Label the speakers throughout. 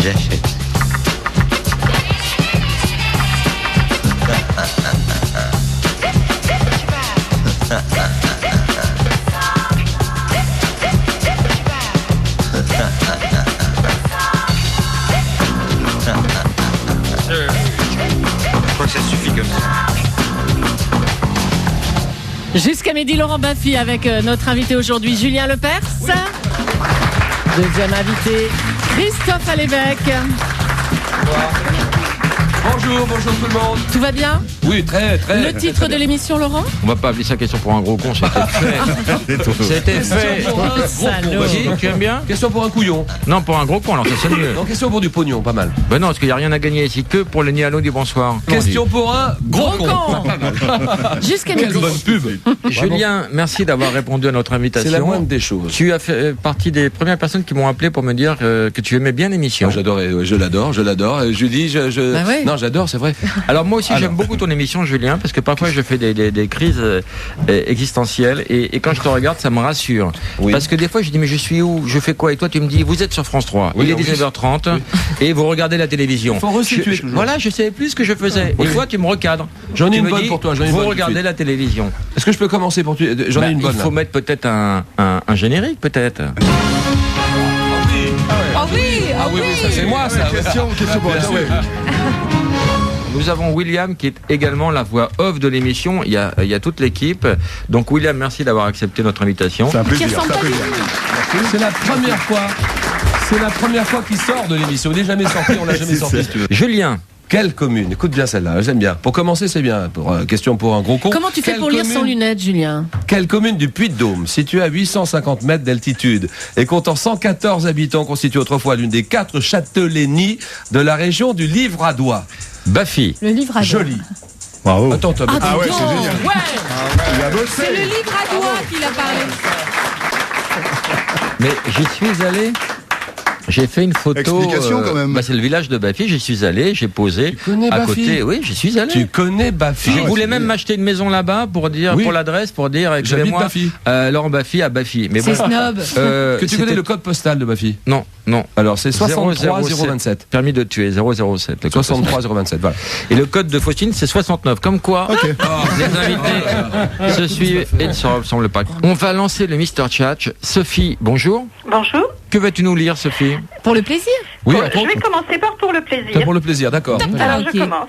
Speaker 1: achète. Je crois que ça suffit comme ça.
Speaker 2: Jusqu'à midi, Laurent Baffy avec notre invité aujourd'hui, Julien Lepers. Deuxième invité, Christophe Alévêque.
Speaker 3: Bonjour tout le monde.
Speaker 2: Tout va bien ?
Speaker 3: Oui, très.
Speaker 2: Le titre
Speaker 3: très
Speaker 2: de
Speaker 3: bien.
Speaker 2: l'émission, Laurent ?
Speaker 4: On va pas appeler ça question pour un gros con, c'était fait. C'était fait.
Speaker 3: Question pour un gros
Speaker 2: Salaud.
Speaker 3: con. Vas-y.
Speaker 4: Tu aimes bien ?
Speaker 3: Question pour un couillon.
Speaker 4: Non, pour un gros con, alors ça sonne mieux.
Speaker 3: Non, question pour du pognon, pas mal.
Speaker 4: Ben non, parce qu'il n'y a rien à gagner ici, que pour le Nialo du bonsoir.
Speaker 3: Question pour un gros con.
Speaker 2: Jusqu'à
Speaker 3: Quelle
Speaker 2: midi.
Speaker 3: bonne pub.
Speaker 4: Julien, merci d'avoir répondu à notre invitation.
Speaker 3: C'est la moindre des choses.
Speaker 4: Tu as fait partie des premières personnes qui m'ont appelé pour me dire que tu aimais bien l'émission.
Speaker 3: Moi, j'adorais, je l'adore. Julie,
Speaker 2: Bah ouais.
Speaker 3: Non, j'adore, c'est vrai.
Speaker 4: Alors moi aussi j'aime beaucoup ton émission, Julien, parce que parfois je fais des crises existentielles et quand je te regarde ça me rassure.
Speaker 3: Oui.
Speaker 4: Parce que des fois je dis mais je suis où, je fais quoi, et toi tu me dis vous êtes sur France 3,
Speaker 3: Oui,
Speaker 4: il est
Speaker 3: en plus.
Speaker 4: 19h30 et vous regardez la télévision.
Speaker 3: Il faut resituer toujours.
Speaker 4: Voilà, je savais plus ce que je faisais.
Speaker 3: Oui.
Speaker 4: Et toi tu me recadres.
Speaker 3: J'en ai
Speaker 4: Tu
Speaker 3: une
Speaker 4: me
Speaker 3: bonne
Speaker 4: dis,
Speaker 3: pour toi, j'en ai une
Speaker 4: vous
Speaker 3: bonne tout de
Speaker 4: regardez
Speaker 3: suite.
Speaker 4: la télévision.
Speaker 3: Est-ce que je peux commencer pour tu? J'en ai une bonne.
Speaker 4: Il faut
Speaker 3: là.
Speaker 4: mettre peut-être un générique peut-être.
Speaker 3: Ah oui, ça c'est moi, ça.
Speaker 5: Question pour
Speaker 3: Bien
Speaker 5: la
Speaker 3: sûr.
Speaker 4: Nous avons William qui est également la voix off de l'émission. Il y a toute l'équipe. Donc William, merci d'avoir accepté notre invitation.
Speaker 5: C'est un plaisir.
Speaker 2: Qui ressemble
Speaker 5: c'est un
Speaker 2: pas
Speaker 5: plaisir.
Speaker 3: C'est la première fois. C'est la première fois qu'il sort de l'émission. Il n'est jamais sorti, on l'a jamais
Speaker 5: C'est
Speaker 3: sorti
Speaker 5: ça.
Speaker 3: si tu veux.
Speaker 4: Julien,
Speaker 3: Quelle commune? Écoute bien celle-là, j'aime bien. Pour commencer, c'est bien. Question pour un gros con.
Speaker 2: Comment tu fais
Speaker 3: Quelle
Speaker 2: pour lire
Speaker 3: commune-
Speaker 2: sans lunettes, Julien ?
Speaker 3: Quelle commune du Puy-de-Dôme, située à 850 mètres d'altitude et comptant 114 habitants, constitue autrefois l'une des 4 châtellenies de la région du Livradois?
Speaker 4: Baffy,
Speaker 2: Le livre à doigt.
Speaker 3: Joli.
Speaker 5: Bravo.
Speaker 3: Attends,
Speaker 2: Ah,
Speaker 5: Ah ouais,
Speaker 2: dis
Speaker 5: c'est
Speaker 2: donc.
Speaker 5: génial.
Speaker 2: Ouais.
Speaker 5: Il a bossé.
Speaker 2: C'est le livre à doigt qu'il a parlé.
Speaker 4: mais j'y suis allé. J'ai fait une photo.
Speaker 5: Explication, quand même.
Speaker 4: C'est le village de Baffy. J'y suis allé. J'ai posé
Speaker 3: Tu connais
Speaker 4: à
Speaker 3: Baffy
Speaker 4: côté. Oui, j'y suis allé.
Speaker 3: Tu connais Baffy?
Speaker 4: Je voulais même m'acheter une maison là-bas pour dire,
Speaker 3: Oui.
Speaker 4: pour l'adresse, pour dire,
Speaker 3: J'habite
Speaker 4: excusez-moi,
Speaker 3: Baffy.
Speaker 4: Laurent Baffy à Baffy. Mais
Speaker 2: C'est
Speaker 4: bon,
Speaker 2: snob.
Speaker 3: Que tu connais le code postal de Baffy?
Speaker 4: Non.
Speaker 3: Alors c'est
Speaker 4: 007.
Speaker 3: 63027.
Speaker 4: Permis de tuer 007. le code
Speaker 3: 63027, voilà.
Speaker 4: Et le code de Faustine, c'est 69. Comme quoi,
Speaker 5: Ok.
Speaker 4: les invités se suivent et ne se ressemblent pas. On va lancer le Mister Chat. Sophie, bonjour.
Speaker 6: Bonjour.
Speaker 4: Que vas-tu nous lire, Sophie?
Speaker 2: Pour le plaisir.
Speaker 3: Oui,
Speaker 6: Je
Speaker 3: entre autres.
Speaker 6: vais commencer par pour le
Speaker 3: C'est
Speaker 6: plaisir.
Speaker 3: pour le plaisir, d'accord.
Speaker 6: Alors
Speaker 2: ok.
Speaker 6: je commence.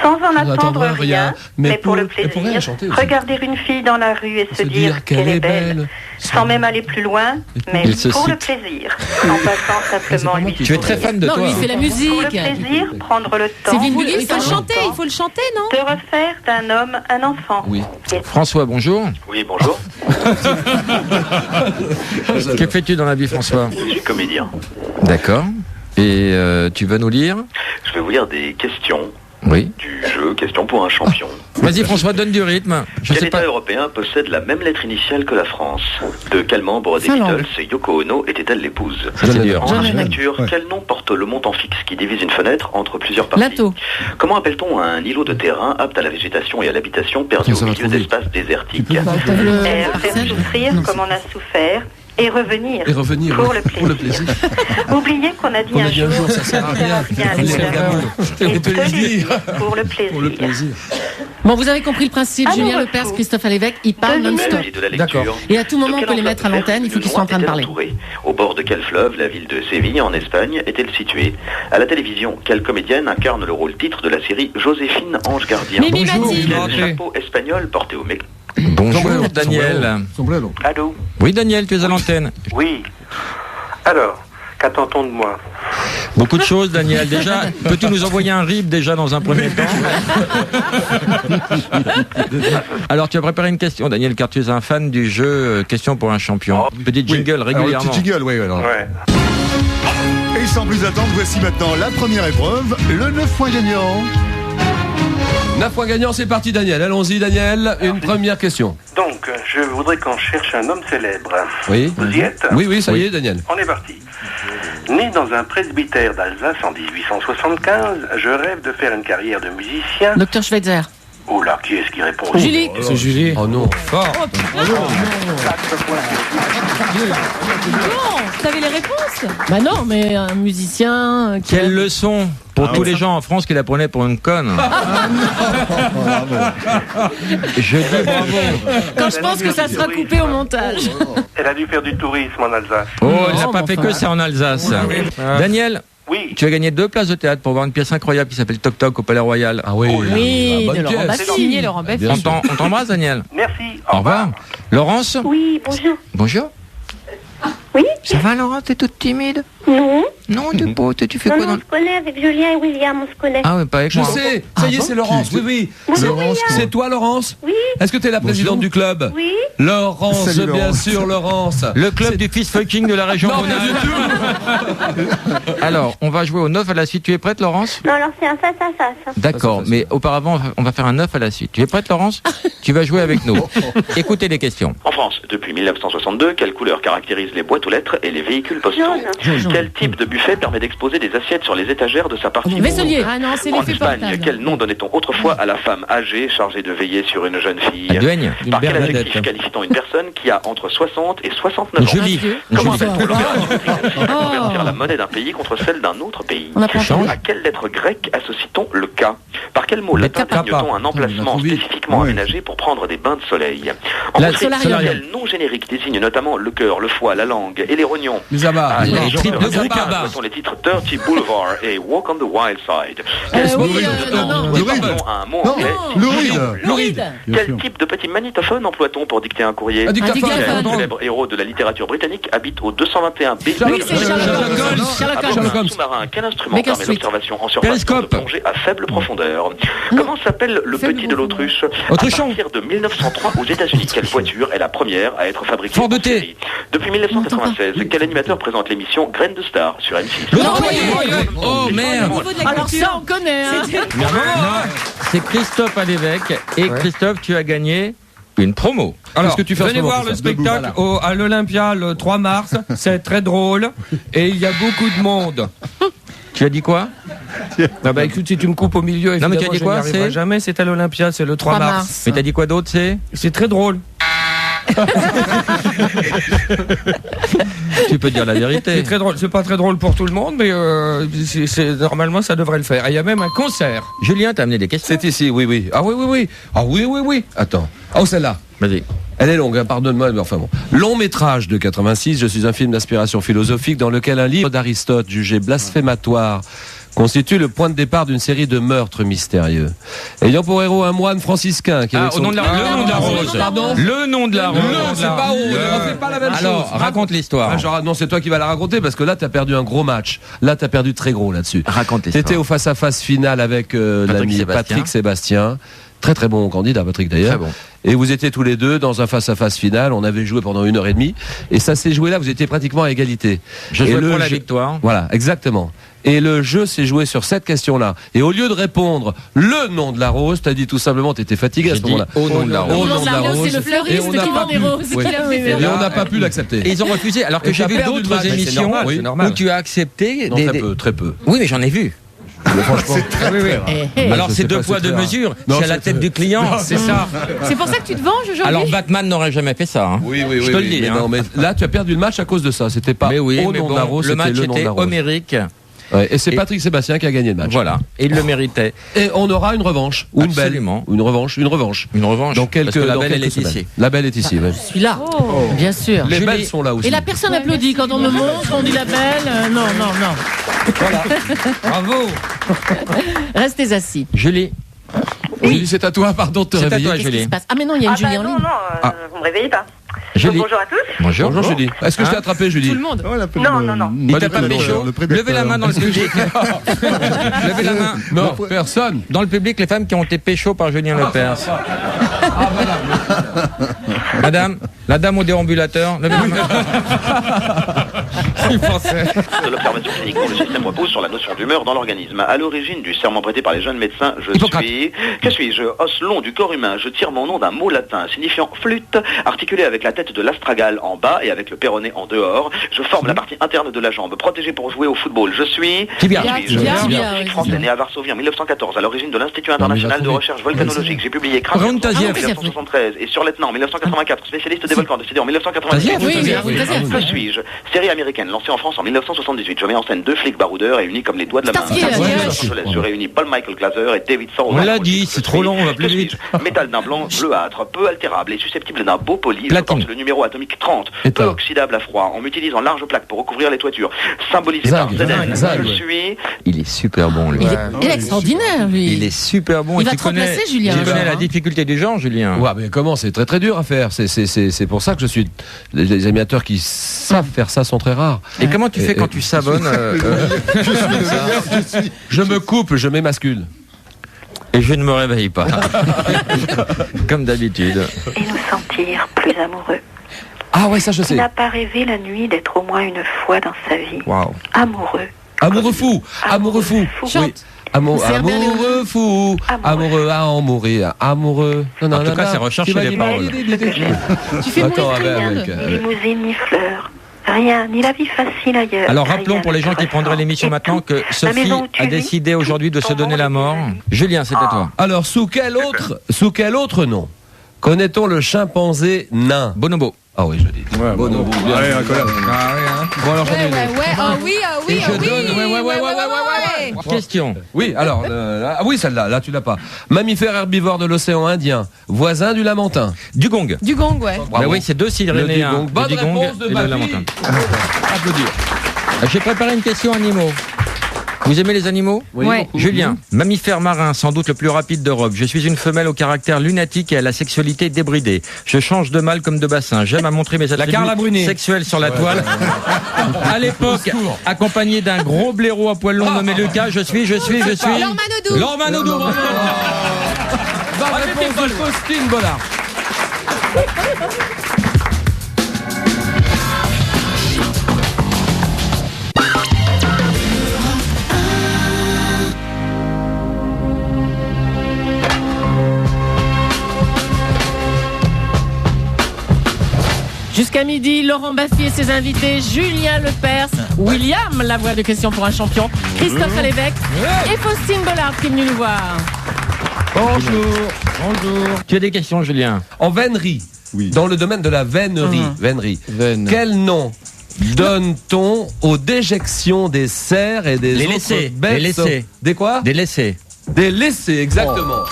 Speaker 6: Sans en attendre
Speaker 3: attendre
Speaker 6: rien, mais pour le
Speaker 3: et pour rien
Speaker 6: plaisir,
Speaker 3: chanter aussi.
Speaker 6: regarder une fille dans la rue et se dire qu'elle est belle, sans même aller plus loin, mais
Speaker 4: Il se
Speaker 6: pour le
Speaker 4: cite.
Speaker 6: plaisir, en passant simplement lui
Speaker 4: Tu es très fan de
Speaker 2: Non,
Speaker 4: toi.
Speaker 2: lui, il fait la
Speaker 6: Pour le
Speaker 2: musique.
Speaker 6: plaisir, prendre le
Speaker 2: C'est
Speaker 6: temps
Speaker 2: Vin Diesel, il faut le
Speaker 6: de
Speaker 2: chanter, il faut le chanter, non ?
Speaker 6: refaire d'un homme un enfant.
Speaker 3: Oui.
Speaker 4: François, bonjour.
Speaker 7: Oui, bonjour,
Speaker 4: Que fais-tu dans la vie, François?
Speaker 7: je suis comédien.
Speaker 4: D'accord. Et tu vas nous lire?
Speaker 7: Je vais vous lire des questions
Speaker 4: Oui.
Speaker 7: du jeu Question pour un champion.
Speaker 4: Vas-y, François, donne du rythme. Je
Speaker 7: Quel
Speaker 4: sais
Speaker 7: État
Speaker 4: pas.
Speaker 7: européen possède la même lettre initiale que la France? De quel membre des
Speaker 2: Finlande.
Speaker 7: Beatles Yoko Ono était-elle l'épouse?
Speaker 4: C'est dur.
Speaker 7: En
Speaker 2: John
Speaker 7: architecture,
Speaker 5: Ouais.
Speaker 7: quel nom porte le montant fixe qui divise une fenêtre entre plusieurs parties?
Speaker 2: Lato.
Speaker 7: Comment appelle-t-on un îlot de terrain apte à la végétation et à l'habitation perdu
Speaker 3: Ça
Speaker 7: au
Speaker 3: va
Speaker 7: milieu
Speaker 3: trop vite.
Speaker 7: d'espaces désertiques?
Speaker 2: Le
Speaker 6: Faire
Speaker 2: parcelle.
Speaker 6: souffrir
Speaker 2: Non,
Speaker 6: comme on a souffert et revenir,
Speaker 3: Et revenir
Speaker 6: pour,
Speaker 3: oui,
Speaker 6: le
Speaker 3: pour le plaisir.
Speaker 6: Oubliez qu'on a dit
Speaker 3: On a
Speaker 6: un
Speaker 3: dit un
Speaker 6: jour,
Speaker 3: jour, ça sert à rien.
Speaker 6: les
Speaker 3: Lève
Speaker 6: fleurs.
Speaker 3: d'amour.
Speaker 6: Et
Speaker 3: On te le
Speaker 6: te
Speaker 3: dit.
Speaker 6: dire pour le plaisir.
Speaker 3: Pour le plaisir.
Speaker 2: Bon, vous avez compris le principe.
Speaker 6: Ah,
Speaker 2: Julien
Speaker 6: non,
Speaker 2: Lepers,
Speaker 6: fou.
Speaker 2: Christophe Alévêque, il parle
Speaker 6: Deuxième
Speaker 2: non-stop.
Speaker 7: Et de la
Speaker 3: D'accord.
Speaker 7: lecture.
Speaker 2: Et à tout moment,
Speaker 7: De
Speaker 2: on peut les
Speaker 7: quel
Speaker 2: mettre à
Speaker 7: endroit
Speaker 2: l'antenne, il faut qu'ils soient en train de parler.
Speaker 7: était-elle entourée? Au bord de quel fleuve la ville de Séville, en Espagne, est-elle située? À la télévision, quelle comédienne incarne le rôle titre de la série Joséphine Ange Gardien?
Speaker 2: Mimi
Speaker 4: Bonjour.
Speaker 2: Mati.
Speaker 7: Quel chapeau espagnol porté au mec?
Speaker 4: Bonjour, Daniel.
Speaker 3: Sombrero.
Speaker 7: Allô?
Speaker 4: Oui, Daniel, tu es à l'antenne.
Speaker 7: Oui. Alors, qu'attend-on de moi?
Speaker 4: Beaucoup de choses, Daniel. Déjà, peux-tu nous envoyer un RIB déjà dans un premier temps? Alors, tu as préparé une question, Daniel, car tu es un fan du jeu Question pour un champion. Petit jingle
Speaker 5: Alors, le
Speaker 4: régulièrement.
Speaker 5: petit jingle, oui. Alors.
Speaker 7: Ouais.
Speaker 5: Et sans plus attendre, voici maintenant la première épreuve, le 9 points gagnant.
Speaker 3: 9 points gagnants, c'est parti Daniel. Allons-y Daniel, une première question.
Speaker 8: Donc, je voudrais qu'on cherche un homme célèbre.
Speaker 3: Oui.
Speaker 8: Vous y êtes?
Speaker 3: Oui, ça y est Daniel.
Speaker 8: On est parti. Né dans un presbytère d'Alsace en 1875, je rêve de faire une carrière de musicien.
Speaker 2: Docteur Schweitzer.
Speaker 8: Oh là, qui est-ce qui répond?
Speaker 2: Julie.
Speaker 9: C'est Julie.
Speaker 3: Oh non.
Speaker 9: Fort.
Speaker 2: Non, vous avez les réponses? Bah non, mais un musicien.
Speaker 4: Quelle leçon pour tous les gens en France qui la prenaient pour une conne. Je dis bravo.
Speaker 2: Quand je pense que ça sera coupé au montage.
Speaker 8: Elle a dû faire du tourisme en Alsace.
Speaker 4: Oh, elle n'a
Speaker 2: Non,
Speaker 4: pas
Speaker 2: mais
Speaker 4: fait
Speaker 2: enfin.
Speaker 4: que ça en Alsace. Daniel,
Speaker 8: Oui.
Speaker 4: tu as gagné 2 places de théâtre pour voir une pièce incroyable qui s'appelle Toc Toc au Palais Royal.
Speaker 3: Ah oui.
Speaker 2: Oui,
Speaker 3: bonne
Speaker 2: de Laurent
Speaker 3: pièce.
Speaker 2: Baffy.
Speaker 6: Signé Laurent Baffy.
Speaker 3: Bien sûr.
Speaker 4: On t'embrasse, Daniel.
Speaker 8: Merci.
Speaker 4: Au revoir. Laurence.
Speaker 6: Oui, bonjour.
Speaker 4: Bonjour.
Speaker 6: Oui.
Speaker 4: Ça va, Laurence? T'es toute timide?
Speaker 6: Non.
Speaker 4: Non, t'es pas. Tu fais
Speaker 6: Non,
Speaker 4: quoi
Speaker 6: non,
Speaker 4: dans
Speaker 6: on se connaît avec Julien et William, on se connaît.
Speaker 4: Ah ouais, pas avec
Speaker 3: Je
Speaker 4: moi.
Speaker 3: sais, ça y est, c'est Laurence. Oui, oui.
Speaker 6: Bonjour,
Speaker 3: Laurence,
Speaker 6: William.
Speaker 3: c'est toi, Laurence?
Speaker 6: Oui.
Speaker 3: Est-ce que tu es la présidente du club?
Speaker 6: Oui.
Speaker 3: Laurence,
Speaker 5: Salut,
Speaker 3: bien
Speaker 5: Laurence.
Speaker 3: sûr, Laurence.
Speaker 4: Le club du fist fucking de la région
Speaker 3: Non, pas
Speaker 4: Rhône-Alpes.
Speaker 3: du tout.
Speaker 4: Alors, on va jouer au 9 à la suite. Tu es prête, Laurence?
Speaker 6: Non, alors c'est un face-à-face.
Speaker 4: D'accord, mais auparavant, on va faire un 9 à la suite. Tu es prête, Laurence? Tu vas jouer avec nous. Écoutez les questions.
Speaker 7: En France, depuis 1962, quelle couleur caractérise les boîtes aux lettres et les véhicules postaux?
Speaker 6: Jaune.
Speaker 7: Quel type de buffet permet d'exposer des assiettes sur les étagères de sa partie
Speaker 2: Vaisselier. Ah non, c'est
Speaker 7: En
Speaker 2: l'effet
Speaker 7: Espagne,
Speaker 2: portable.
Speaker 7: quel nom donnait-on autrefois à la femme âgée chargée de veiller sur une jeune fille?
Speaker 4: La duègne.
Speaker 7: Par quel
Speaker 9: Bernadette.
Speaker 7: adjectif qualifie-t-on une personne qui a entre 60 et 69 ans?
Speaker 4: Julie.
Speaker 7: Comment
Speaker 4: Julie.
Speaker 7: appelle-t-on l'opération qui consiste à convertir la monnaie d'un pays contre celle d'un autre pays?
Speaker 2: On apprend
Speaker 4: Change.
Speaker 7: À quelle lettre grecque associe-t-on le K? Par quel mot
Speaker 4: Le
Speaker 7: latin
Speaker 4: kappa.
Speaker 7: désigne-t-on un emplacement
Speaker 3: trop vite.
Speaker 7: spécifiquement
Speaker 5: Ouais.
Speaker 7: aménagé pour prendre des bains de soleil? En
Speaker 4: La
Speaker 7: Autriche,
Speaker 2: solarium.
Speaker 7: quel nom générique désigne notamment le cœur, le foie, la langue et les rognons?
Speaker 3: Les abats.
Speaker 7: Ah,
Speaker 4: Les
Speaker 7: les
Speaker 4: tripes de Groukaba.
Speaker 7: Ce sont les titres Dirty Boulevard et Walk on the Wild Side. Quel
Speaker 2: oui,
Speaker 7: nom
Speaker 2: non.
Speaker 5: Louride.
Speaker 7: un mot
Speaker 5: Non,
Speaker 7: anglais?
Speaker 5: Louride.
Speaker 2: Louride.
Speaker 5: Bien
Speaker 7: Quel
Speaker 5: sûr.
Speaker 7: type de petit magnétophone emploie-t-on pour dicter un courrier?
Speaker 3: Un dictaphone.
Speaker 2: dictaphone.
Speaker 7: Quel célèbre héros de la littérature britannique habite au 221 B?
Speaker 2: Oui, c'est Sherlock Holmes. Sherlock
Speaker 7: À bord
Speaker 2: Holmes.
Speaker 7: d'un sous-marin, quel instrument
Speaker 2: Baker
Speaker 7: permet
Speaker 2: Street.
Speaker 7: l'observation en surface de
Speaker 4: Télescope.
Speaker 7: plongée à faible profondeur? Comment s'appelle le
Speaker 2: Faible
Speaker 7: petit de l'autruche?
Speaker 4: Autruchon.
Speaker 7: À partir de 1903 aux États-Unis, quelle voiture est la première à être fabriquée
Speaker 4: Ford
Speaker 7: en
Speaker 4: T.
Speaker 7: série? Depuis 1996, quel animateur présente l'émission Graines de Star sur M6?
Speaker 4: Laurent Boyer. Oh merde.
Speaker 2: Alors ça, on connaît. Hein.
Speaker 4: Non, c'est Christophe à l'évêque. Et Christophe, tu as gagné une promo.
Speaker 9: Alors,
Speaker 3: Qu'est-ce que tu fais en ce
Speaker 9: venez
Speaker 3: moment,
Speaker 9: voir le
Speaker 3: Christophe?
Speaker 9: spectacle à l'Olympia le 3 mars. C'est très drôle et il y a beaucoup de monde.
Speaker 4: Tu as dit quoi?
Speaker 9: Ah bah écoute, si tu me coupes au milieu,
Speaker 4: Non, mais tu as
Speaker 9: évidemment,
Speaker 4: dit
Speaker 9: je
Speaker 4: quoi,
Speaker 9: n'y arriverai
Speaker 4: c'est
Speaker 9: jamais. C'est à l'Olympia, c'est le 3 mars.
Speaker 4: Mais t'as dit quoi d'autre?
Speaker 9: C'est très drôle.
Speaker 4: Tu peux dire la
Speaker 9: C'est
Speaker 4: vérité.
Speaker 9: très drôle. C'est pas très drôle pour tout le monde, mais normalement ça devrait le faire. Et il y a même un concert.
Speaker 4: Julien, t'as amené des questions?
Speaker 3: C'est ici, oui, oui. Ah oui, oui, oui. Ah oui, oui, oui. Attends. Oh, celle-là.
Speaker 4: Vas-y.
Speaker 3: Elle est longue, hein, pardonne-moi, mais enfin bon. Long métrage de 86, je suis un film d'inspiration philosophique dans lequel un livre d'Aristote jugé blasphématoire constitue le point de départ d'une série de meurtres mystérieux. Ayant pour héros un moine franciscain qui
Speaker 4: Ah,
Speaker 3: avec
Speaker 4: au
Speaker 3: son-
Speaker 4: nom de la, le nom de la rose.
Speaker 3: Pardon.
Speaker 4: Le nom de la rose.
Speaker 3: Le, c'est pas rose, on fait pas la même
Speaker 4: Alors,
Speaker 3: chose.
Speaker 4: raconte l'histoire.
Speaker 3: Ah, genre, non, c'est toi qui vas la raconter parce que là, t'as perdu un gros match. Là, t'as perdu très gros là-dessus.
Speaker 4: Raconte l'histoire.
Speaker 3: T'étais au face-à-face final avec
Speaker 4: Patrick
Speaker 3: l'ami
Speaker 4: Sébastien.
Speaker 3: Patrick Sébastien. Très très bon candidat, Patrick d'ailleurs.
Speaker 4: Très bon.
Speaker 3: Et vous étiez tous les deux dans un face-à-face final. On avait joué pendant 1h30. Et ça s'est joué là, vous étiez pratiquement à égalité.
Speaker 4: Je
Speaker 3: Et
Speaker 4: jouais
Speaker 3: le
Speaker 4: pour la
Speaker 3: jeu-
Speaker 4: victoire.
Speaker 3: Voilà, exactement. Et le jeu s'est joué sur cette question-là. Et au lieu de répondre le nom de la rose, t'as dit tout simplement, t'étais fatigué à
Speaker 4: J'ai
Speaker 3: ce
Speaker 4: dit
Speaker 3: moment-là.
Speaker 4: au nom de la
Speaker 3: Au
Speaker 4: rose.
Speaker 3: nom de la rose.
Speaker 2: C'est le fleuriste
Speaker 3: Et on n'a
Speaker 2: qui
Speaker 3: pas
Speaker 2: vend des
Speaker 3: pu.
Speaker 2: roses.
Speaker 3: Oui.
Speaker 2: Qui l'a fait
Speaker 3: Et
Speaker 2: faire.
Speaker 3: on n'a pas pu l'accepter.
Speaker 4: Et ils ont refusé, alors que
Speaker 3: Et
Speaker 4: j'ai
Speaker 3: t'as
Speaker 4: vu
Speaker 3: perdu le
Speaker 4: d'autres
Speaker 3: match. Mais c'est
Speaker 4: émissions
Speaker 3: normal,
Speaker 9: c'est normal.
Speaker 4: où tu as accepté
Speaker 3: Non, très peu, très peu.
Speaker 4: Oui, mais j'en ai vu.
Speaker 3: Franchement.
Speaker 9: Oui, oui.
Speaker 4: Alors
Speaker 3: je
Speaker 4: c'est
Speaker 3: sais
Speaker 4: deux
Speaker 3: pas,
Speaker 4: poids,
Speaker 3: c'est
Speaker 4: deux
Speaker 3: clair.
Speaker 4: mesures.
Speaker 3: Non,
Speaker 4: C'est à la
Speaker 3: c'est
Speaker 4: tête
Speaker 3: clair.
Speaker 4: du client.
Speaker 9: C'est ça.
Speaker 2: C'est pour ça que tu te venges aujourd'hui.
Speaker 4: Alors Batman n'aurait jamais fait ça. Hein.
Speaker 3: Oui, oui, oui.
Speaker 4: Je te le
Speaker 3: oui,
Speaker 4: dis.
Speaker 3: mais
Speaker 4: hein.
Speaker 3: non, mais là, tu as perdu le match à cause de ça. C'était pas
Speaker 4: Mais oui,
Speaker 3: au
Speaker 4: mais
Speaker 3: nom
Speaker 4: bon,
Speaker 3: de la rose,
Speaker 4: le
Speaker 3: c'était
Speaker 4: match
Speaker 3: le nom de
Speaker 4: était
Speaker 3: la rose.
Speaker 4: homérique.
Speaker 3: Ouais, et c'est
Speaker 4: Et-
Speaker 3: Patrick Sébastien qui a gagné le match.
Speaker 4: Voilà. Et il le méritait.
Speaker 3: Et on aura une revanche. Ou une belle.
Speaker 4: Absolument.
Speaker 3: Une revanche. Une revanche.
Speaker 4: Une revanche.
Speaker 3: Dans quelques,
Speaker 4: Parce que la
Speaker 3: dans
Speaker 4: belle, elle
Speaker 3: quelques
Speaker 4: est
Speaker 3: semaines.
Speaker 4: ici.
Speaker 3: La belle est ici, ouais.
Speaker 2: Je suis là. Bien sûr.
Speaker 3: Les
Speaker 4: Julie-
Speaker 3: belles sont là aussi.
Speaker 2: Et la personne applaudit quand on me montre, on dit la belle. Non, non, non.
Speaker 9: Bravo.
Speaker 2: Restez assis.
Speaker 4: Julie,
Speaker 3: Julie, c'est à toi, pardon de te
Speaker 4: c'est à
Speaker 3: réveiller.
Speaker 4: toi,
Speaker 2: Qu'est-ce qui
Speaker 4: Julie.
Speaker 2: se passe? Ah mais non, il y a une Julie en ligne.
Speaker 6: non, vous me réveillez pas.
Speaker 4: Julie.
Speaker 6: Bonjour à tous.
Speaker 4: Bonjour.
Speaker 3: Bonjour Julie. Est-ce que je t'ai attrapé Julie?
Speaker 2: Tout le monde.
Speaker 6: Non, non, non.
Speaker 4: Il t'a pas
Speaker 5: Le
Speaker 4: pécho?
Speaker 5: prédateur.
Speaker 4: Levez la main dans le public. Levez la main.
Speaker 3: Non, personne.
Speaker 4: Dans le public, les femmes qui ont été pécho par Julien Lepers. Madame, la dame au déambulateur. Levez la main.
Speaker 7: De l'observation clinique dont le système repose sur la notion d'humeur dans l'organisme. À l'origine du serment prêté par les jeunes médecins, que suis-je? Os long du corps humain. Je tire mon nom d'un mot latin signifiant flûte, articulé avec la tête de l'astragale en bas et avec le péroné en dehors. Je forme la partie interne de la jambe, protégée pour jouer au football. Je suis scientifique français né à Varsovie en 1914, à l'origine de l'Institut international de recherche volcanologique. J'ai publié Crâne en 1973 et Surlieutenant en 1984, spécialiste des volcans, décédé en 1998. Que suis-je? Série américaine lancée en France en 1978. Je mets en scène deux flics baroudeurs et unis comme les doigts de la main. Je réunis Paul Michael Glaser et David Sorrell.
Speaker 4: On l'a dit, c'est trop long, on va plus vite.
Speaker 7: Métal d'un blanc bleuâtre, peu altérable et susceptible d'un beau poli. Je porte le numéro atomique 30, peu oxydable à froid. On m'utilise en large plaque pour recouvrir les toitures. Symbolisé par ZN. Je suis...
Speaker 4: Il est super bon, lui.
Speaker 2: Il est extraordinaire, lui.
Speaker 4: Il est super bon.
Speaker 2: Il va te remplacer, Julien.
Speaker 4: Tu connais la difficulté du genre, Julien.
Speaker 3: Ouais, mais comment? C'est très très dur à faire. C'est pour ça que je suis. Les animateurs qui savent faire ça sont très rares.
Speaker 4: Et comment tu fais quand tu savonnes
Speaker 3: Je me coupe, je m'émascule.
Speaker 4: Et je ne me réveille pas. Comme d'habitude.
Speaker 6: Et nous sentir plus amoureux.
Speaker 3: Ah ouais, ça je sais.
Speaker 6: Il n'a pas rêvé la nuit d'être au moins une fois dans sa vie.
Speaker 4: Waouh.
Speaker 6: Amoureux.
Speaker 3: Amoureux fou. Amoureux fou.
Speaker 6: Chante.
Speaker 3: Amoureux fou. Amoureux à en mourir. Amoureux.
Speaker 4: Non, en tout cas, c'est rechercher les paroles.
Speaker 6: Tu fais ni limousine ni fleurs. Rien, ni la vie facile ailleurs.
Speaker 4: Alors rappelons pour les gens qui prendraient l'émission maintenant que Sophie a décidé aujourd'hui de se donner la mort. Julien, c'est à toi.
Speaker 3: Alors, sous quel autre nom connaît-on le chimpanzé nain?
Speaker 4: Bonobo.
Speaker 3: Ah oui, je dis.
Speaker 5: Ouais,
Speaker 3: Bonobo.
Speaker 5: Allez, un collab.
Speaker 3: Bon, alors j'en ai une.
Speaker 2: Ah oui.
Speaker 4: Question.
Speaker 3: Oui, alors, oui, celle-là, là tu l'as pas. Mammifère herbivore de l'océan Indien, voisin du Lamantin.
Speaker 4: Dugong.
Speaker 2: Dugong, ouais.
Speaker 4: Bah oui, c'est deux Cyrénéens.
Speaker 3: Bonne réponse de
Speaker 4: et le
Speaker 3: ma
Speaker 4: Lamantin.
Speaker 3: fille. Applaudir.
Speaker 4: J'ai préparé une question animaux. Vous aimez les animaux?
Speaker 3: Oui,
Speaker 2: Ouais.
Speaker 3: beaucoup.
Speaker 4: Julien, mammifère marin, sans doute le plus rapide d'Europe. Je suis une femelle au caractère lunatique et à la sexualité débridée. Je change de mâle comme de bassin. J'aime à montrer mes attributs sexuels sur la toile. À l'époque, accompagné d'un gros blaireau à poil long nommé Lucas, je suis... Laure Manodou.
Speaker 3: Bonne réponse de Faustine Bollard.
Speaker 2: Jusqu'à midi, Laurent Baffy et ses invités, Julien Lepers, William, la voix de question pour un champion, Christophe Alévèque et Faustine Bollard qui est venue nous voir.
Speaker 3: Bonjour.
Speaker 4: Tu as des questions, Julien?
Speaker 3: En vénerie,
Speaker 5: Oui.
Speaker 3: dans le domaine de la vénerie, quel nom donne-t-on aux déjections des cerfs et des autres bêtes?
Speaker 4: Les laissés.
Speaker 3: Des quoi?
Speaker 4: Des laissés.
Speaker 3: Des laissés, exactement.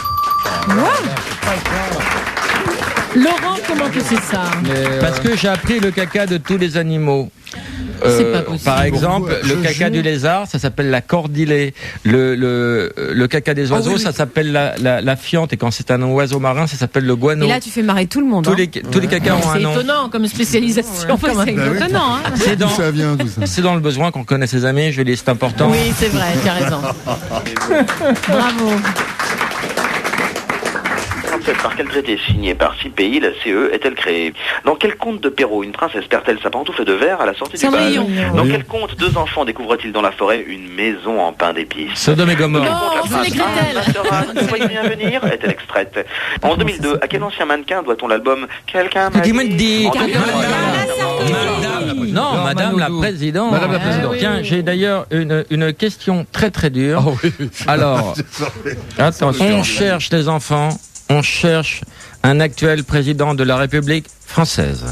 Speaker 2: Laurent, comment que c'est ça?
Speaker 4: Parce que j'ai appris le caca de tous les animaux.
Speaker 2: C'est pas possible.
Speaker 4: Par exemple, le caca du lézard, ça s'appelle la cordillée. Le caca des oiseaux, ça s'appelle la fiente. Et quand c'est un oiseau marin, ça s'appelle le guano.
Speaker 10: Et là, tu fais marrer tout le monde.
Speaker 4: Tous les cacas ont un
Speaker 2: C'est
Speaker 4: nom.
Speaker 2: étonnant comme spécialisation.
Speaker 10: C'est étonnant. Hein.
Speaker 5: Ça vient, tout ça.
Speaker 4: C'est dans le besoin qu'on connaît ses amis. Je dis, c'est important.
Speaker 2: Oui, c'est vrai, tu as raison. Bravo.
Speaker 7: Par quel traité signé par 6 pays la CE est-elle créée? Dans quel conte de Perrault une princesse perd-elle sa pantoufle de verre à la sortie du bal?
Speaker 2: Cendrillon.
Speaker 7: Dans quel conte deux enfants découvrent-ils dans la forêt une maison en pain d'épices?
Speaker 4: Sodome et Gomorrhe.
Speaker 2: Non, c'est les Gretel.
Speaker 7: Vous voyez bien venir est-elle extraite? En 2002, à quel ancien mannequin doit-on l'album Quelqu'un m'a dit? En 2002,
Speaker 4: Non, Madame la Présidente.
Speaker 3: Madame la Présidente.
Speaker 4: Tiens, j'ai d'ailleurs une question très très dure. Alors, on cherche les enfants. On cherche un actuel président de la République française.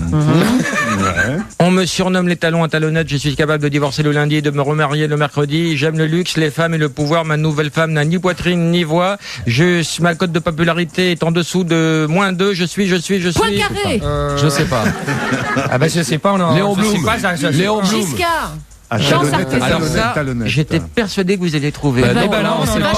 Speaker 4: On me surnomme les talons à talonnettes. Je suis capable de divorcer le lundi et de me remarier le mercredi. J'aime le luxe, les femmes et le pouvoir. Ma nouvelle femme n'a ni poitrine ni voix. Ma cote de popularité est en dessous de -2. Je suis.
Speaker 2: Poincaré.
Speaker 3: Je sais pas.
Speaker 9: Ah ben je sais pas,
Speaker 3: Léon Blum. Léon Blum.
Speaker 2: Giscard.
Speaker 4: Alors ça, j'étais persuadé que vous alliez trouver.
Speaker 3: Bah non, on sait pas.